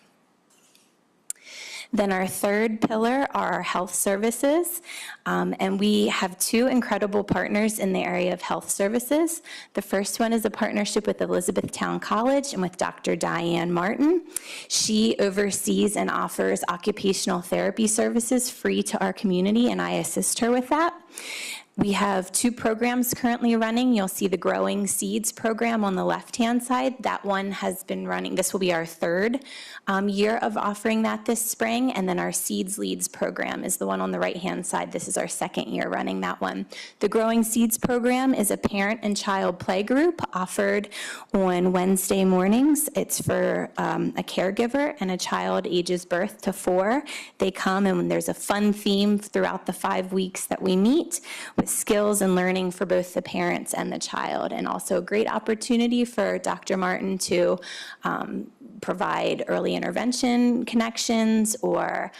Then our third pillar are our health services, and we have two incredible partners in the area of health services. The first one is a partnership with Elizabethtown College and with Dr. Diane Martin. She oversees and offers occupational therapy services free to our community, and I assist her with that. We have two programs currently running. You'll see the Growing Seeds program on the left-hand side. That one has been running. This will be our third year of offering that this spring. And then our Seeds Leads program is the one on the right-hand side. This is our second year running that one. The Growing Seeds program is a parent and child play group offered on Wednesday mornings. It's for a caregiver and a child ages birth to 4. They come and there's a fun theme throughout the 5 weeks that we meet with skills and learning for both the parents and the child, and also a great opportunity for Dr. Martin to provide early intervention connections or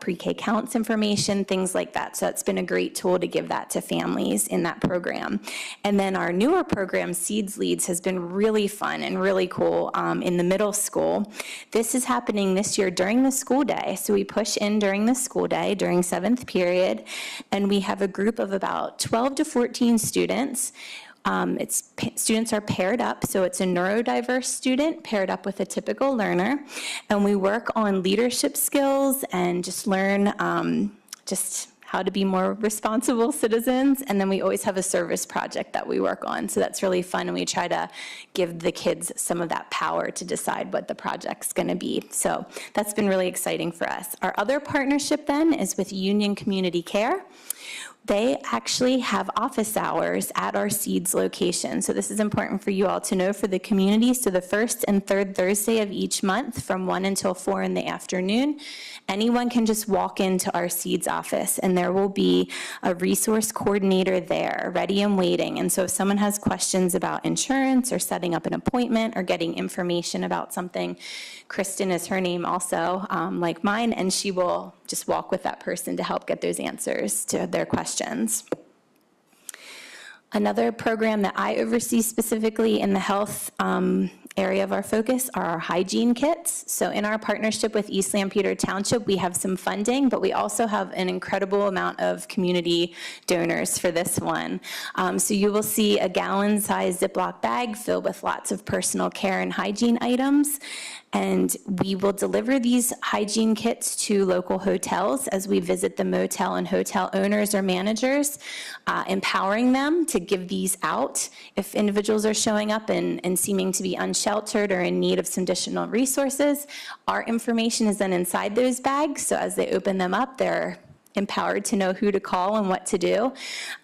pre-K counts information, things like that. So it's been a great tool to give that to families in that program. And then our newer program, Seeds Leads, has been really fun and really cool in the middle school. This is happening this year during the school day. So we push in during the school day, during 7th period, and we have a group of about 12 to 14 students. Students are paired up, so it's a neurodiverse student paired up with a typical learner, and we work on leadership skills and just learn just how to be more responsible citizens, and then we always have a service project that we work on, so that's really fun, and we try to give the kids some of that power to decide what the project's going to be. So that's been really exciting for us. Our other partnership then is with Union Community Care. They actually have office hours at our Seeds location. So this is important for you all to know for the community. So the first and third Thursday of each month from 1 until 4 in the afternoon, anyone can just walk into our Seeds office and there will be a resource coordinator there ready and waiting. And so if someone has questions about insurance or setting up an appointment or getting information about something, Kristen is her name also, like mine, and she will just walk with that person to help get those answers to their questions. Another program that I oversee specifically in the health area of our focus are our hygiene kits. So in our partnership with East Lampeter Township, we have some funding, but we also have an incredible amount of community donors for this one. So you will see a gallon-sized Ziploc bag filled with lots of personal care and hygiene items. And we will deliver these hygiene kits to local hotels as we visit the motel and hotel owners or managers, empowering them to give these out if individuals are showing up and seeming to be unsheltered or in need of some additional resources. Our information is then inside those bags, so as they open them up, they're empowered to know who to call and what to do.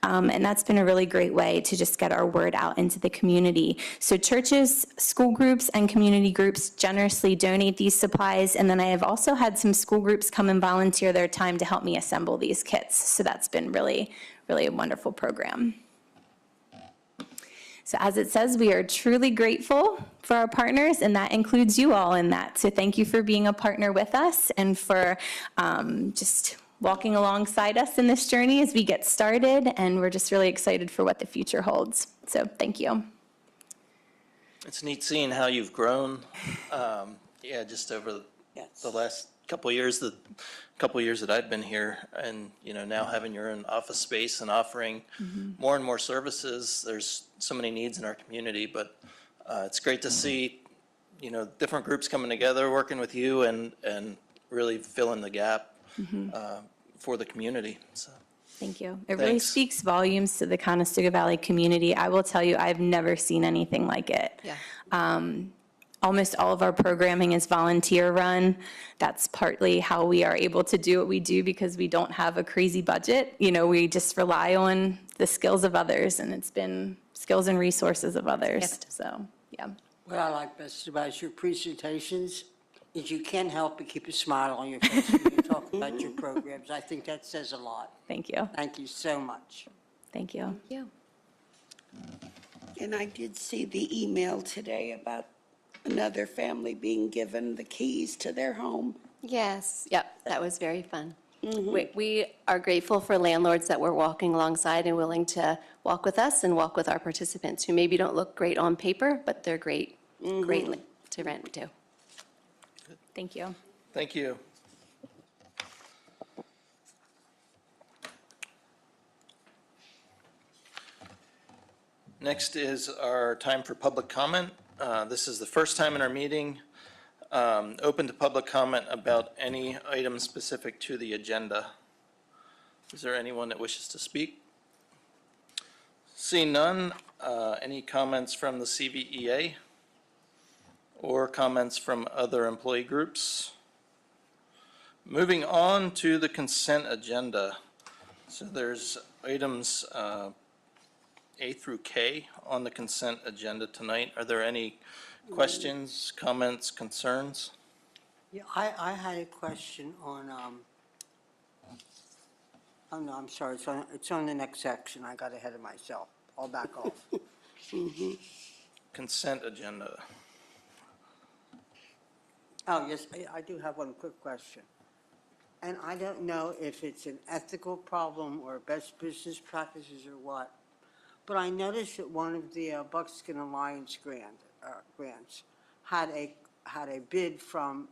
And that's been a really great way to just get our word out into the community. So churches, school groups, and community groups generously donate these supplies. And then I have also had some school groups come and volunteer their time to help me assemble these kits. So that's been really, really a wonderful program. So as it says, we are truly grateful for our partners, and that includes you all in that. So thank you for being a partner with us and for just walking alongside us in this journey as we get started, and we're just really excited for what the future holds. So thank you. It's neat seeing how you've grown, just over the last couple of years, that I've been here, and, now having your own office space and offering more and more services. There's so many needs in our community, but it's great to see, different groups coming together, working with you, and really filling the gap for the community. So Thank you. It really Thanks. speaks volumes to the Conestoga Valley community. I will tell you, I've never seen anything like it. Yeah. Almost all of our programming is volunteer run. That's partly how we are able to do what we do, because we don't have a crazy budget. We just rely on the skills of others, and it's been skills and resources of others. Gift. So, yeah. What I like best about your presentations is you can't help but keep a smile on your face when you talk about your programs. I think that says a lot. Thank you. Thank you so much. Thank you. Thank you. And I did see the email today about another family being given the keys to their home. Yes, yep, that was very fun. We are grateful for landlords that we're walking alongside and willing to walk with us and walk with our participants, who maybe don't look great on paper, but they're great to rent to. Thank you. thank you. Next is our time for public comment. This is the first time in our meeting open to public comment about any item specific to the agenda. Is there anyone that wishes to speak? Seeing none, any comments from the CVEA or comments from other employee groups? Moving on to the consent agenda. So there's items A through K on the consent agenda tonight. Are there any questions, comments, concerns? Yeah, I had a question on, oh no, I'm sorry, it's on the next section. I got ahead of myself. I'll back off. Consent agenda. Oh, yes, I do have one quick question. And I don't know if it's an ethical problem or best business practices or what, but I noticed that one of the Buckskin Alliance grants had a bid from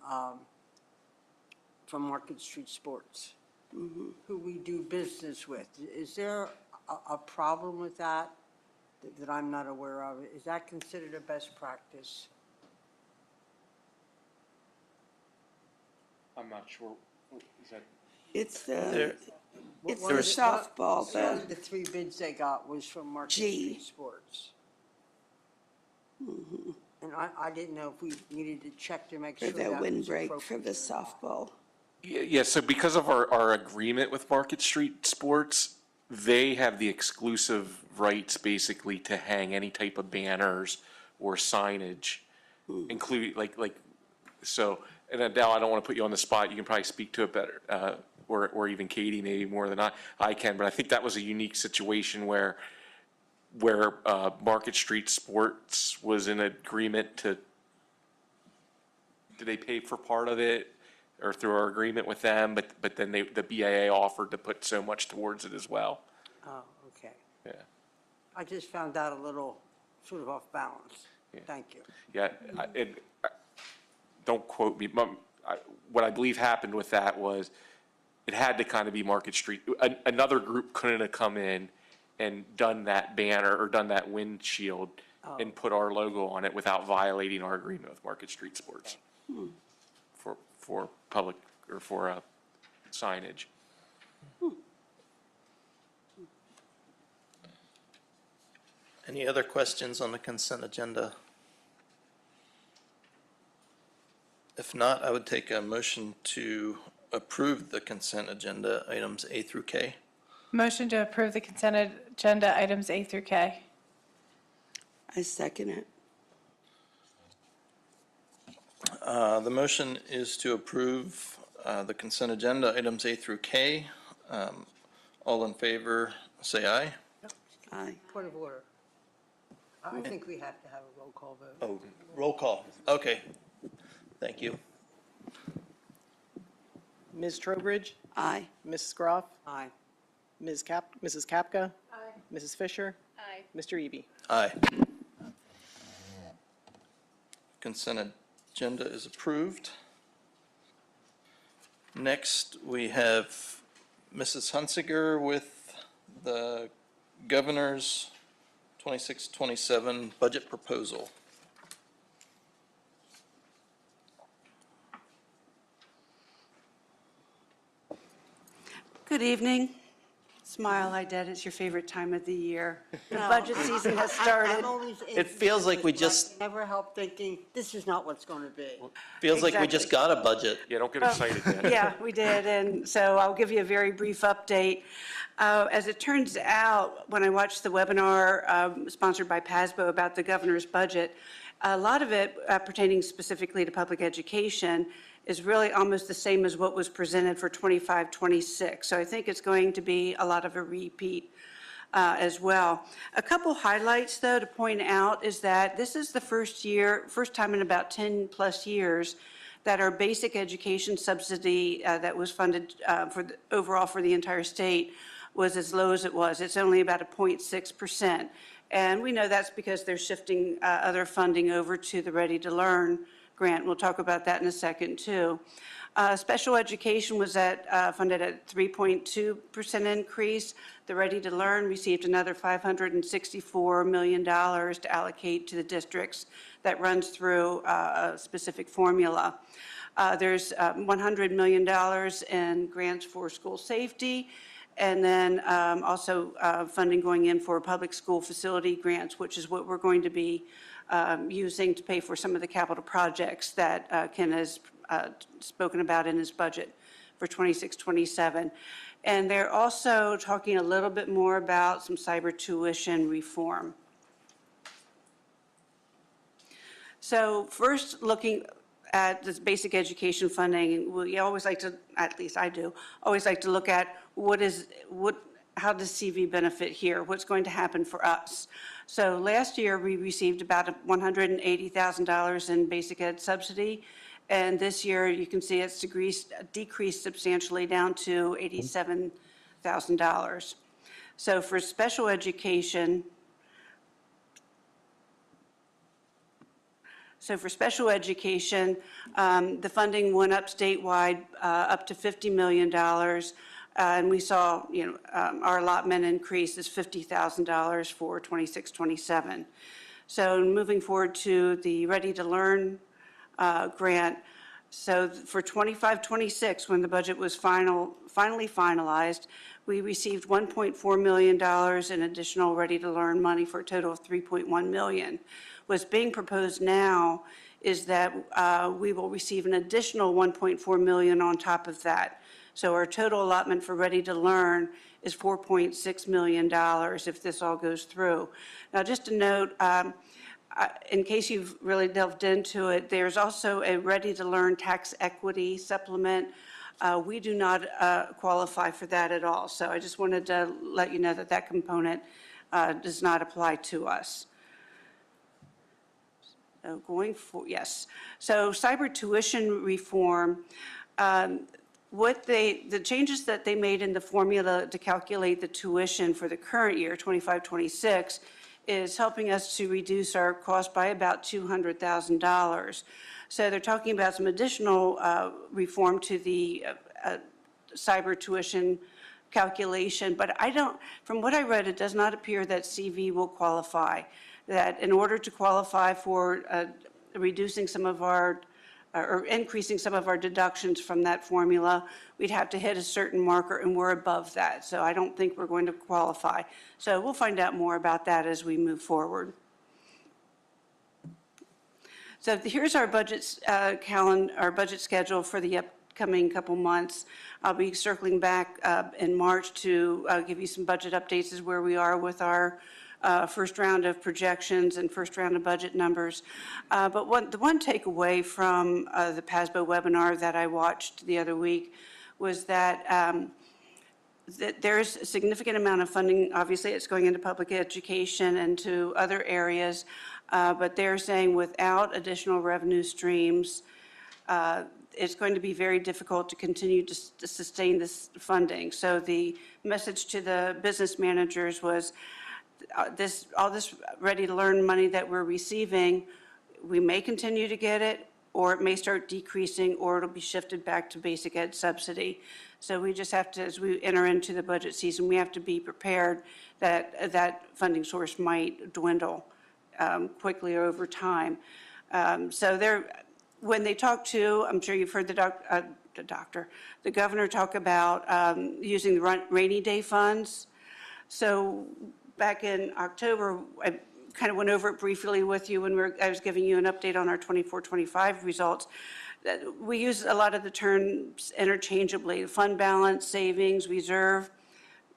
Market Street Sports, who we do business with. Is there a problem with that I'm not aware of? Is that considered a best practice? I'm not sure. Is that? It's There- the, it's What the is it? softball, One of the, the three bids they got was from Market G. Street Sports. And I didn't know if we needed to check to make for sure the that was windbreak for appropriate the or not. softball. Yeah, so because of our agreement with Market Street Sports, they have the exclusive rights basically to hang any type of banners or signage, including so, and now I don't want to put you on the spot, you can probably speak to it better, or even Katie maybe more than I can, but I think that was a unique situation where Market Street Sports was in agreement to, did they pay for part of it? Or through our agreement with them, but then the BAA offered to put so much towards it as well. Oh, okay. Yeah, I just found that a little sort of off balance. Thank you. yeah, don't quote me, what I believe happened with that was, it had to kind of be Market Street. Another group couldn't have come in and done that banner or done that windshield and put our logo on it without violating our agreement with Market Street Sports. For public, or for signage. Any other questions on the consent agenda? If not, I would take a motion to approve the consent agenda, items A through K. Motion to approve the consent agenda items A through K. I second it. The motion is to approve the consent agenda, items A through K. All in favor, say aye. Aye. Point of order. I think we have to have a roll call vote. Oh, roll call. Okay. Thank you. Ms. Trowbridge, Aye. Mrs. Groff, Aye. Mrs. Kapka. Mrs. Fisher. Aye. Mr. Eby. Aye. Consent agenda is approved. Next, we have Mrs. Hunsiger with the governor's 26-27 budget proposal. Good evening. Smile, I did. It's your favorite time of the year. The budget season has started. It feels like we just- Never help thinking, this is not what's going to be. Feels like we just Exactly. got a budget. Yeah, don't get excited yet. Yeah, we did, and so I'll give you a very brief update. As it turns out, when I watched the webinar sponsored by PASBO about the governor's budget, a lot of it pertaining specifically to public education is really almost the same as what was presented for 25-26. So I think it's going to be a lot of a repeat as well. A couple highlights, though, to point out is that this is the first time in about 10+ years that our basic education subsidy that was funded overall for the entire state was as low as it was. It's only about a 0.6%. And we know that's because they're shifting other funding over to the Ready to Learn grant. We'll talk about that in a second, too. Special education was funded at 3.2% increase. The Ready to Learn received another $564 million to allocate to the districts that runs through a specific formula. There's $100 million in grants for school safety, and then also funding going in for public school facility grants, which is what we're going to be using to pay for some of the capital projects that Ken has spoken about in his budget for 26-27. And they're also talking a little bit more about some cyber tuition reform. So first, looking at this basic education funding, we always like to, at least I do, always like to look at how does CV benefit here? What's going to happen for us? So last year, we received about $180,000 in basic ed subsidy. And this year, you can see it's decreased substantially down to $87,000. So for special education, the funding went up statewide up to $50 million. And we saw, our allotment increase is $50,000 for 26-27. So moving forward to the Ready to Learn grant. So for 25-26, when the budget was finally finalized, we received $1.4 million in additional Ready to Learn money for a total of $3.1 million. What's being proposed now is that we will receive an additional $1.4 million on top of that. So our total allotment for Ready to Learn is $4.6 million if this all goes through. Now, just a note, in case you've really delved into it, there's also a Ready to Learn tax equity supplement. We do not qualify for that at all. So I just wanted to let you know that that component does not apply to us. So So cyber tuition reform, the changes that they made in the formula to calculate the tuition for the current year, 25-26, is helping us to reduce our cost by about $200,000. So they're talking about some additional reform to the cyber tuition calculation, but from what I read, it does not appear that CV will qualify. That in order to qualify for reducing some of our, or increasing some of our deductions from that formula, we'd have to hit a certain marker, and we're above that. So I don't think we're going to qualify. So we'll find out more about that as we move forward. So here's our budget our budget schedule for the upcoming couple months. I'll be circling back in March to give you some budget updates as where we are with our first round of projections and first round of budget numbers. But the one takeaway from the PASBO webinar that I watched the other week was that there's a significant amount of funding. Obviously, it's going into public education and to other areas, but they're saying without additional revenue streams, it's going to be very difficult to continue to sustain this funding. So the message to the business managers was, all this Ready to Learn money that we're receiving, we may continue to get it, or it may start decreasing, or it'll be shifted back to basic ed subsidy. So we just have to, as we enter into the budget season, we have to be prepared that that funding source might dwindle quickly over time. So when they talk to, I'm sure you've heard the governor talk about using the rainy day funds. So back in October, I kind of went over it briefly with you when I was giving you an update on our 24-25 results. We use a lot of the terms interchangeably: fund balance, savings, reserve.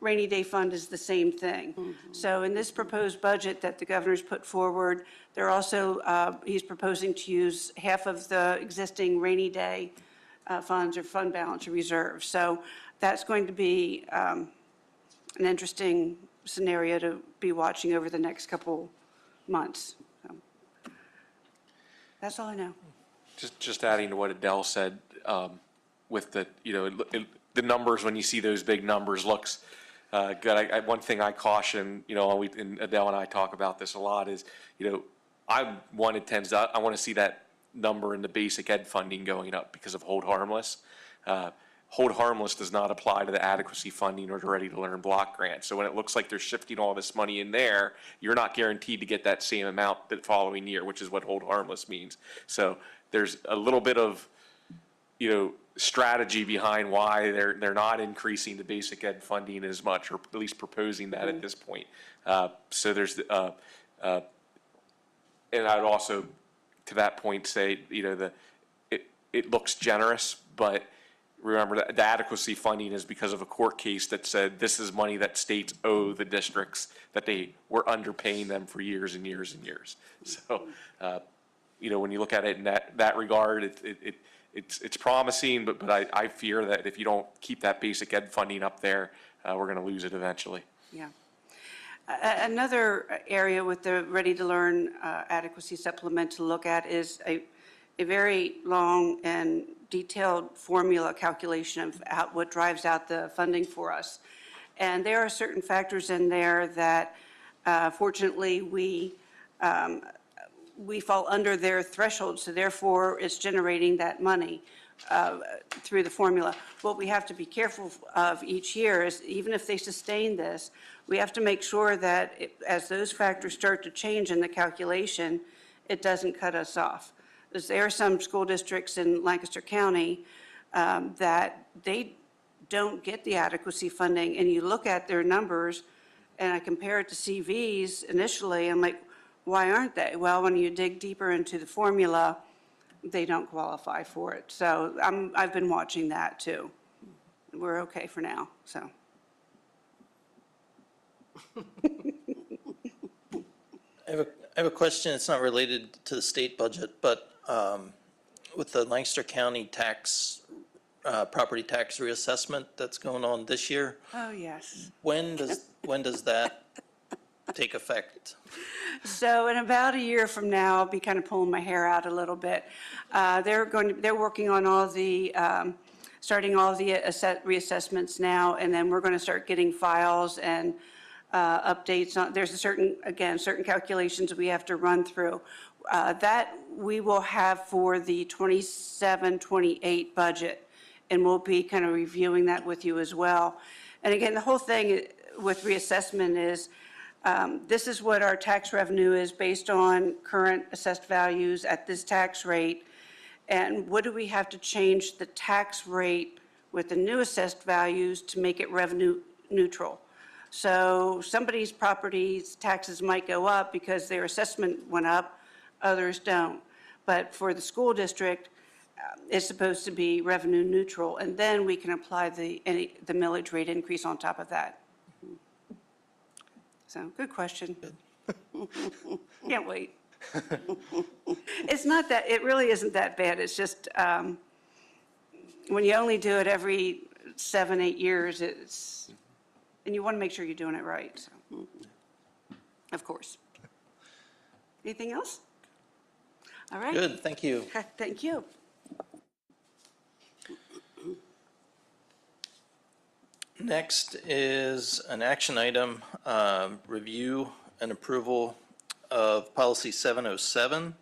Rainy day fund is the same thing. Mm-hmm. So in this proposed budget that the governor's put forward, they're also, he's proposing to use half of the existing rainy day funds or fund balance or reserve. So that's going to be an interesting scenario to be watching over the next couple months. So that's all I know. Just adding to what Adele said, with the, the numbers, when you see those big numbers, looks good. One thing I caution, and Adele and I talk about this a lot, is, I want to see that number in the basic ed funding going up because of hold harmless. Hold harmless does not apply to the adequacy funding or the Ready to Learn block grant. So when it looks like they're shifting all this money in there, you're not guaranteed to get that same amount the following year, which is what hold harmless means. So there's a little bit of, strategy behind why they're not increasing the basic ed funding as much, or at least proposing that at this point. So there's, and I'd also, to that point, say, it looks generous, but remember that the adequacy funding is because of a court case that said this is money that states owe the districts, that they were underpaying them for years and years and years. So, when you look at it in that regard, it's promising, but I fear that if you don't keep that basic ed funding up there, we're going to lose it eventually. Yeah. Another area with the Ready to Learn adequacy supplement to look at is a very long and detailed formula calculation of what drives out the funding for us. And there are certain factors in there that fortunately we fall under their threshold, so therefore it's generating that money through the formula. What we have to be careful of each year is, even if they sustain this, we have to make sure that as those factors start to change in the calculation, it doesn't cut us off. There are some school districts in Lancaster County that they don't get the adequacy funding, and you look at their numbers, and I compare it to CVs initially, I'm like, why aren't they? Well, when you dig deeper into the formula, they don't qualify for it. So I've been watching that too. We're okay for now, so. I have a question. It's not related to the state budget, but with the Lancaster County property tax reassessment that's going on this year, Oh, yes. when does that take effect? So in about a year from now, I'll be kind of pulling my hair out a little bit. They're working on all the, starting all the reassessments now, and then we're going to start getting files and updates on, there's certain calculations we have to run through. That we will have for the 27-28 budget, and we'll be kind of reviewing that with you as well. And again, the whole thing with reassessment is, this is what our tax revenue is based on current assessed values at this tax rate. And what do we have to change the tax rate with the new assessed values to make it revenue neutral? So somebody's property's taxes might go up because their assessment went up, others don't. But for the school district, it's supposed to be revenue neutral, and then we can apply the millage rate increase on top of that. So, good question. Can't wait. It's not that, it really isn't that bad. It's just, when you only do it every 7-8 years, and you want to make sure you're doing it right, so. Of course. Anything else? All right. Good, thank you. Thank you. Next is an action item, review and approval of policy 707,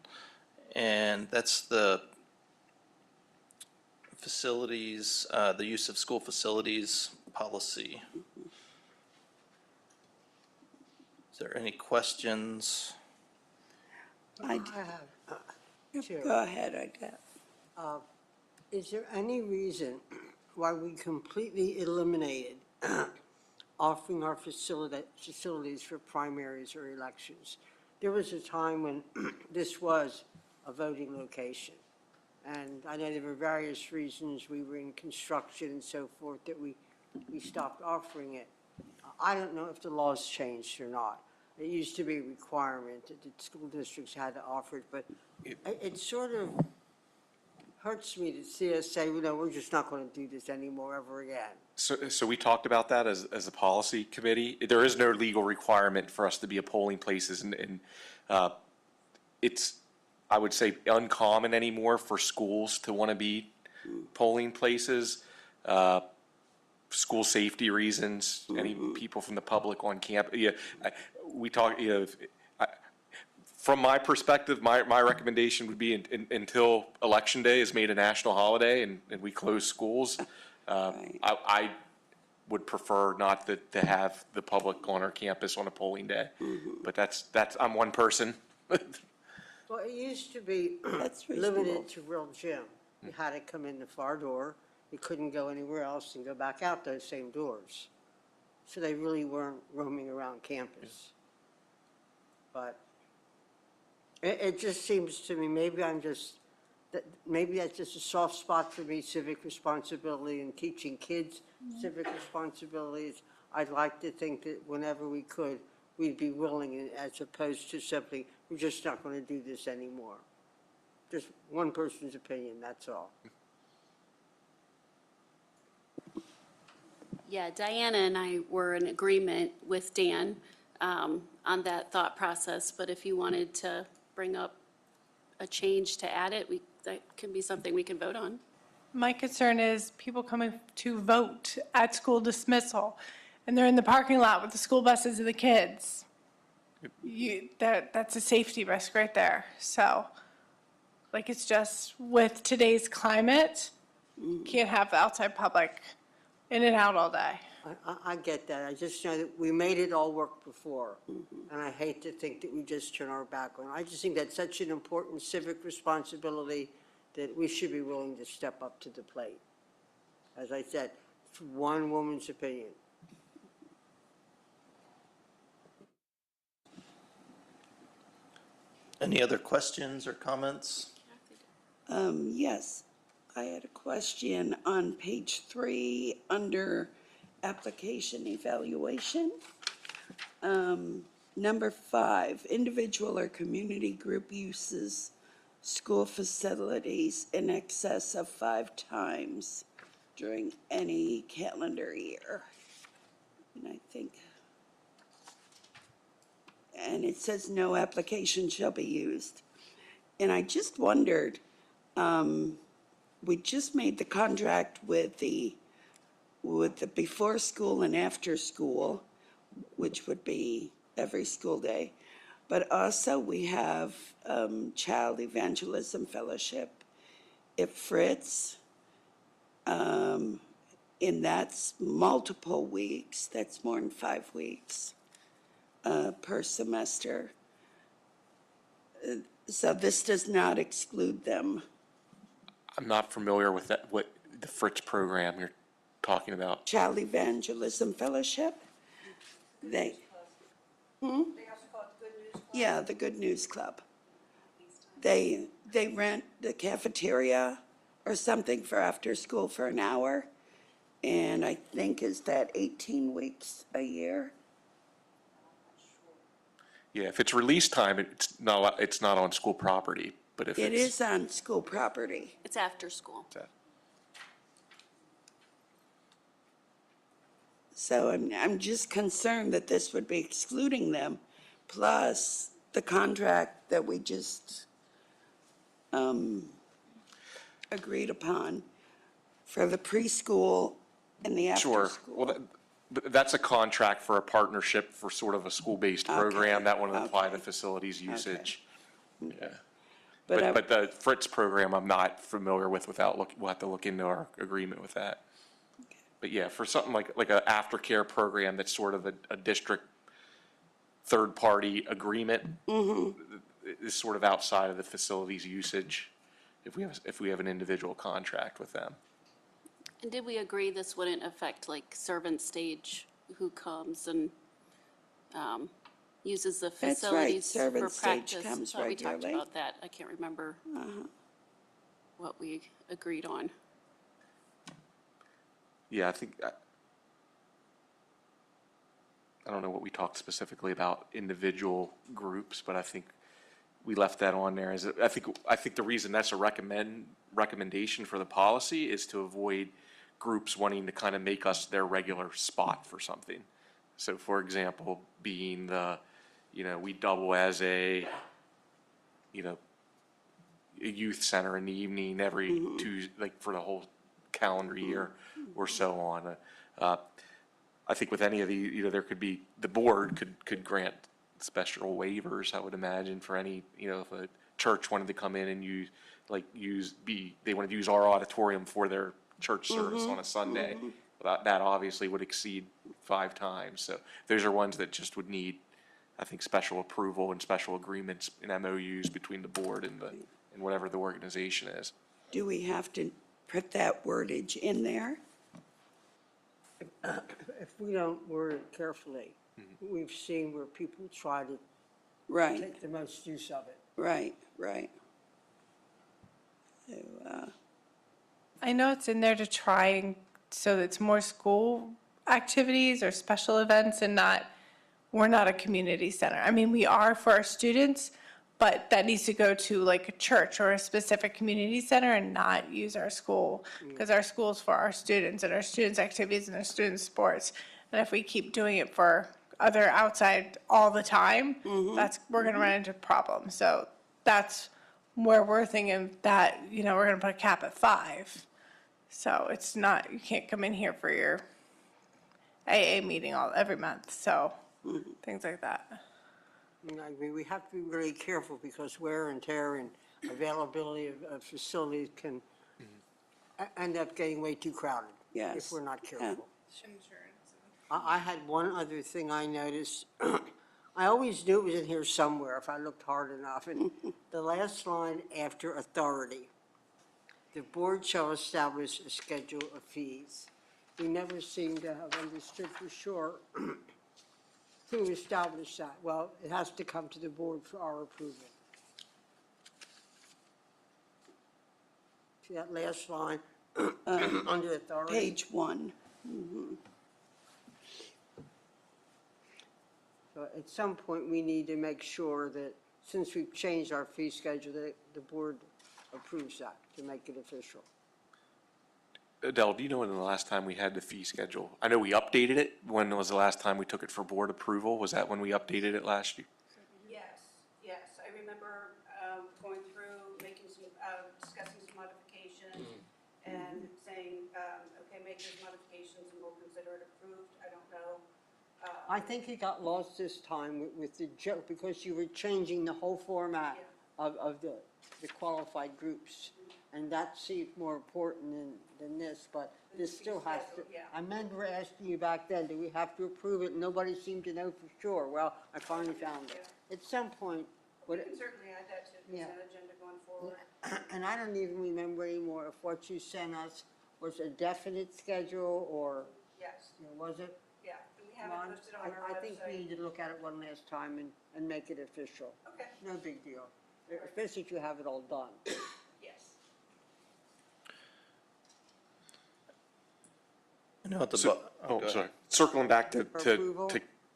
and that's the facilities, the use of school facilities policy. Is there any questions? I have two. Go ahead, I guess. Is there any reason why we completely eliminated offering our facilities for primaries or elections? There was a time when this was a voting location. And I know there were various reasons, we were in construction and so forth, that we stopped offering it. I don't know if the law's changed or not. It used to be a requirement that the school districts had to offer it, but it sort of hurts me to see us say, we're just not going to do this anymore ever again. So we talked about that as a policy committee. There is no legal requirement for us to be a polling places, and it's, I would say, uncommon anymore for schools to want to be polling places. School safety reasons, any people from the public on campus. Yeah, we talk, From my perspective, my recommendation would be until Election Day is made a national holiday and we close schools. I would prefer not to have the public on our campus on a polling day. But I'm one person. Well, it used to be That's reasonable. limited to real gym. You had to come in the far door. You couldn't go anywhere else and go back out those same doors. So they really weren't roaming around campus. But it just seems to me, maybe maybe that's just a soft spot for me, civic responsibility and teaching kids civic responsibilities. I'd like to think that whenever we could, we'd be willing, as opposed to simply, we're just not going to do this anymore. Just one person's opinion, that's all. Yeah, Diana and I were in agreement with Dan on that thought process, but if you wanted to bring up a change to add it, that can be something we can vote on. My concern is people coming to vote at school dismissal, and they're in the parking lot with the school buses and the kids. That's a safety risk right there. So, like, it's just, with today's climate, can't have the outside public in and out all day. I get that. I just know that we made it all work before. And I hate to think that we just turn our back on it. I just think that's such an important civic responsibility that we should be willing to step up to the plate. As I said, it's one woman's opinion. Any other questions or comments? Yes, I had a question on page 3 under application evaluation. Number 5, individual or community group uses school facilities in excess of 5 times during any calendar year. And I think, and it says no application shall be used. And I just wondered, we just made the contract with the before school and after school, which would be every school day. But also we have Child Evangelism Fellowship at Fritz. And that's multiple weeks. That's more than 5 weeks per semester. So this does not exclude them. I'm not familiar with what the Fritz program you're talking about. Child Evangelism Fellowship. They also call it the Good News Club? Yeah, the Good News Club. They rent the cafeteria or something for after school for an hour. And I think, is that 18 weeks a year? Yeah, if it's release time, it's not on school property, but if It it's. is on school property. It's after school. So I'm just concerned that this would be excluding them, plus the contract that we just agreed upon for the preschool and the after Sure. school. Well, but that's a contract for a partnership for sort of a school-based program. That wouldn't apply to okay. facilities usage. Yeah. But But the Fritz program, I'm not familiar with we'll have to look into our agreement with that. But yeah, for something like a aftercare program that's sort of a district third-party agreement is sort of outside of the facilities usage if we have an individual contract with them. And did we agree this wouldn't affect like servant stage who comes and uses the That's right, facilities for servant practice? stage comes Thought we talked regularly. about that. I can't remember what we agreed on. Yeah, I think, I don't know what we talked specifically about individual groups, but I think we left that on there as, I think the reason that's a recommendation for the policy is to avoid groups wanting to kind of make us their regular spot for something. So for example, being we double as a youth center in the evening every Tuesday, like for the whole calendar year or so on. I think with any of the, there could be, the board could grant special waivers, I would imagine, for any, if a church wanted to come in and they wanted to use our auditorium for their church service on a Sunday. That obviously would exceed 5 times. So those are ones that just would need, I think, special approval and special agreements and MOUs between the board and whatever the organization is. Do we have to put that wordage in there? If we don't word it carefully, we've seen where people try to Right, take the most use of it. right, right. So, I know it's in there to try and, so it's more school activities or special events and we're not a community center. I mean, we are for our students, but that needs to go to like a church or a specific community center and not use our school, because our school's for our students and our students' activities and our students' sports. And if we keep doing it for other outside all the time, we're gonna run into problems. So that's where we're thinking that, we're gonna put a cap at 5. So it's not, you can't come in here for your AA meeting every month, so things like that. I mean, we have to be really careful because wear and tear and availability of facilities can end up getting way too crowded. Yes. If we're not careful. I had one other thing I noticed. I always knew it was in here somewhere if I looked hard enough. And the last line after authority, the board shall establish a schedule of fees. We never seem to have understood for sure who established that. Well, it has to come to the board for our approval. See that last line under authority? page 1. So at some point, we need to make sure that, since we've changed our fee schedule, that the board approves that to make it official. Adele, do you know when the last time we had the fee schedule? I know we updated it. When was the last time we took it for board approval? Was that when we updated it last year? Yes. I remember going through, discussing some modifications and saying, okay, make these modifications and we'll consider it approved. I don't know. I think it got lost this time with the joke, because you were changing the whole format of the qualified groups. And that seemed more important than this, but this still has to. I remember asking you back then, do we have to approve it? Nobody seemed to know for sure. Well, I finally found it. At some point. We can certainly add that to the consent agenda going forward. And I don't even remember anymore if what you sent us was a definite schedule or, Yes, was it? yeah. We have Ron? it posted on our I think we website. need to look at it one last time and make it official. Okay, No big deal, especially if you have it all done. yes. I know at the, So- go Oh, ahead. sorry. Circling back to Approval?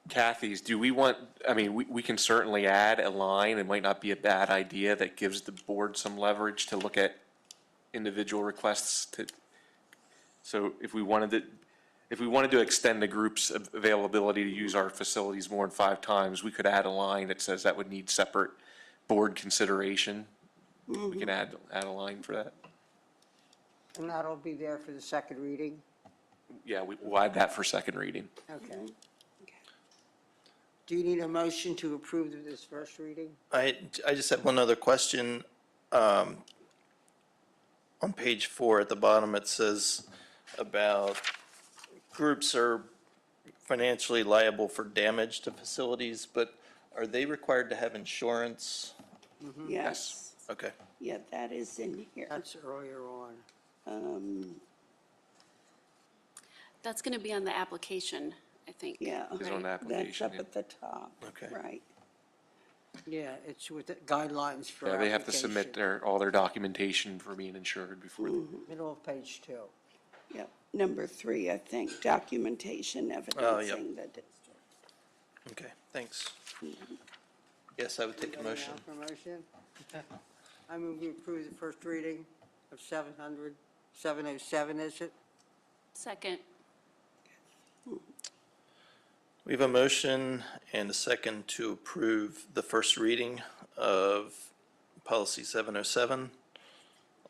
Kathy's, do we want, we can certainly add a line, it might not be a bad idea, that gives the board some leverage to look at individual requests so if we wanted to extend the group's availability to use our facilities more than 5 times, we could add a line that says that would need separate board consideration. We can add a line for that. And that'll be there for the second reading? Yeah, we'll add that for second reading. Okay. Do you need a motion to approve this first reading? I just have one other question. On page 4 at the bottom, it says about groups are financially liable for damage to facilities, but are they required to have insurance? Yes. Okay. Yeah, that is in here. That's earlier on. That's going to be on the application, I think. Yeah. Is on the That's application, up yeah. at the top. Okay. Right. Yeah, it's with the guidelines for Yeah, they have to submit application. all their documentation for being insured before they. Middle of page 2. Yep. Number 3, I think, documentation evidencing the district. Okay, thanks. Yes, I would take a motion. For a motion? I move we approve the first reading of 707, is it? Second. We have a motion and a second to approve the first reading of policy 707.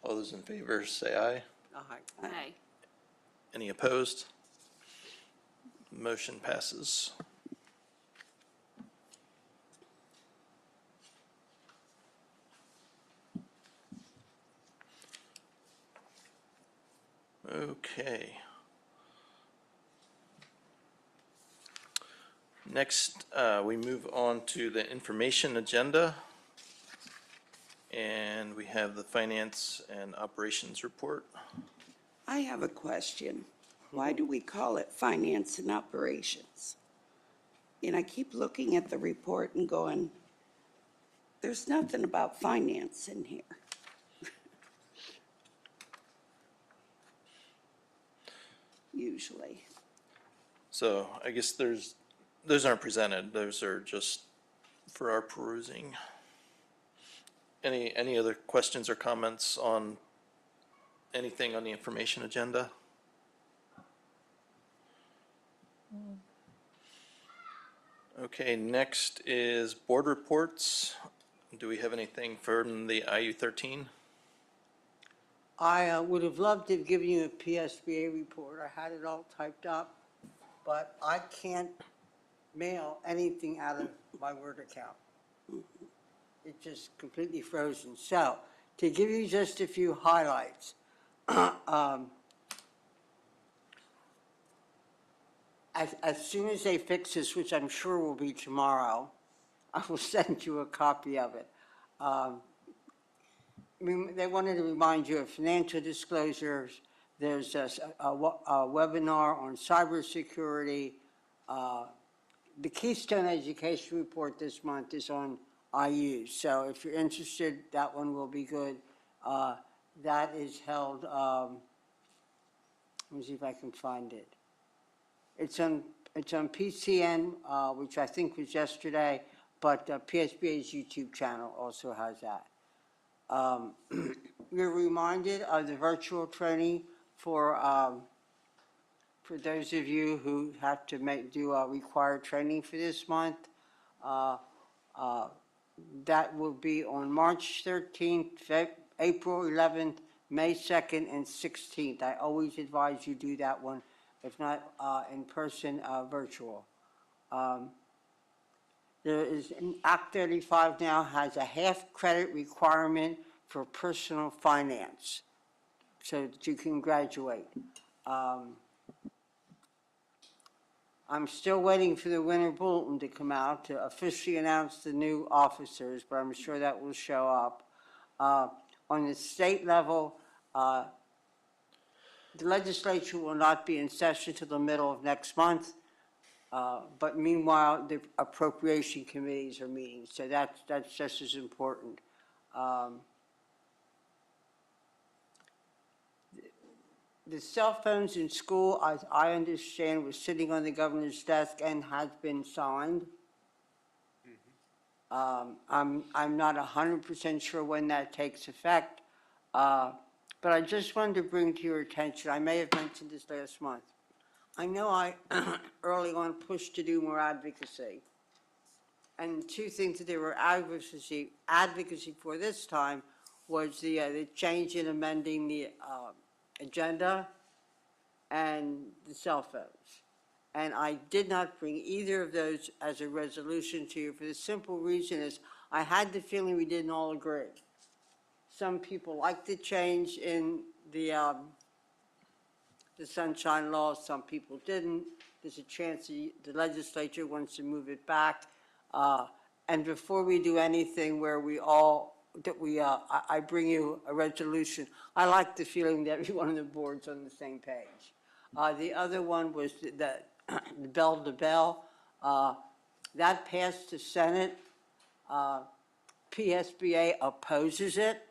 All those in favor say aye. Aye. Aye. Any opposed? Motion passes. Next, we move on to the information agenda. And we have the finance and operations report. I have a question. Why do we call it finance and operations? And I keep looking at the report and going, there's nothing about finance in here. Usually. So I guess those aren't presented, those are just for our perusing. Any other questions or comments on anything on the information agenda? Okay, next is board reports. Do we have anything from the IU13? I would have loved to have given you a PSBA report. I had it all typed up, but I can't mail anything out of my Word account. It's just completely frozen. So, to give you just a few highlights, as soon as they fix this, which I'm sure will be tomorrow, I will send you a copy of it. They wanted to remind you of financial disclosures. There's a webinar on cybersecurity. The Keystone Education Report this month is on IU. So if you're interested, that one will be good. That is held, let me see if I can find it. It's on PCN, which I think was yesterday, but PSBA's YouTube channel also has that. We're reminded of the virtual training for those of you who have to do required training for this month. That will be on March 13th, April 11th, May 2nd, and 16th. I always advise you do that one, if not in person, virtual. There is, Act 35 now has a half credit requirement for personal finance so that you can graduate. I'm still waiting for the winter bulletin to come out to officially announce the new officers, but I'm sure that will show up. On the state level, the legislature will not be in session till the middle of next month. But meanwhile, the appropriation committees are meeting, so that's just as important. The cell phones in school, as I understand, was sitting on the governor's desk and has been signed. I'm not 100% sure when that takes effect, but I just wanted to bring to your attention, I may have mentioned this last month. I know I early on pushed to do more advocacy. And two things that there were advocacy for this time was the change in amending the agenda and the cell phones. And I did not bring either of those as a resolution to you for the simple reason is I had the feeling we didn't all agree. Some people liked the change in the sunshine law, some people didn't. There's a chance the legislature wants to move it back. And before we do anything where I bring you a resolution, I like the feeling that everyone on the board's on the same page. The other one was the bell to bell. That passed the Senate. PSBA opposes it,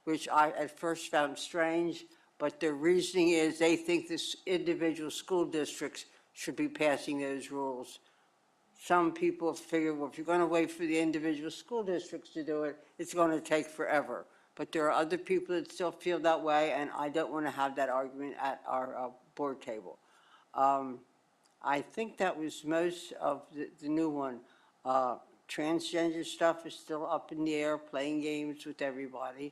which I at first found strange, but their reasoning is they think this individual school districts should be passing those rules. Some people figure, well, if you're going to wait for the individual school districts to do it, it's going to take forever. But there are other people that still feel that way, and I don't want to have that argument at our board table. I think that was most of the new one. Transgender stuff is still up in the air, playing games with everybody.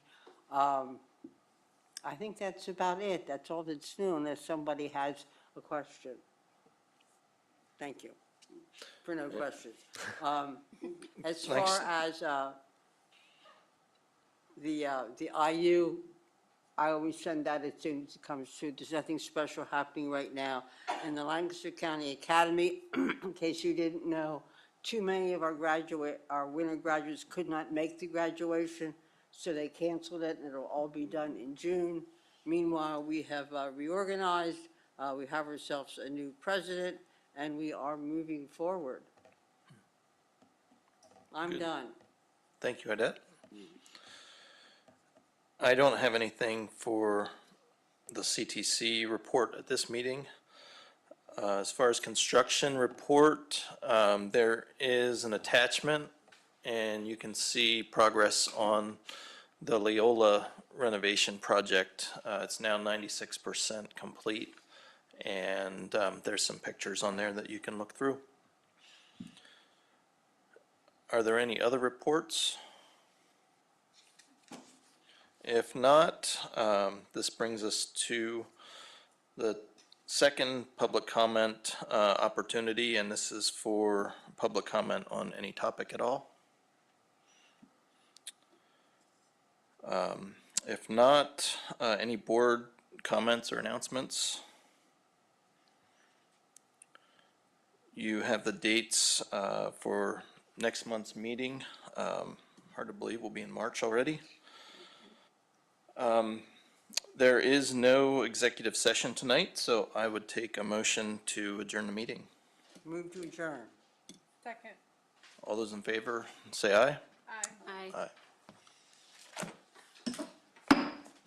I think that's about it. That's all that's new, unless somebody has a question. Thank you for no questions. As far as the IU I always send that as soon as it comes through. There's nothing special happening right now. In the Lancaster County Academy, in case you didn't know, too many of our winter graduates could not make the graduation, so they canceled it, and it'll all be done in June. Meanwhile, we have reorganized, we have ourselves a new president, and we are moving forward. I'm Good. done. Thank you, Odette. I don't have anything for the CTC report at this meeting. As far as construction report, there is an attachment, and you can see progress on the Leola renovation project. It's now 96% complete, and there's some pictures on there that you can look through. Are there any other reports? If not, this brings us to the second public comment opportunity, and this is for public comment on any topic at all. If not, any board comments or announcements? You have the dates for next month's meeting. Hard to believe we'll be in March already. There is no executive session tonight, so I would take a motion to adjourn the meeting. Move to adjourn. Second. All those in favor, say aye. Aye. Aye.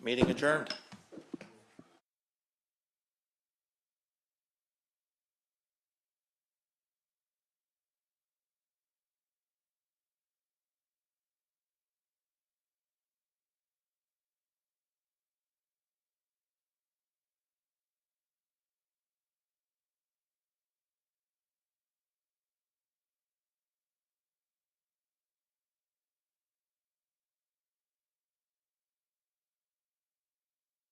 Meeting adjourned.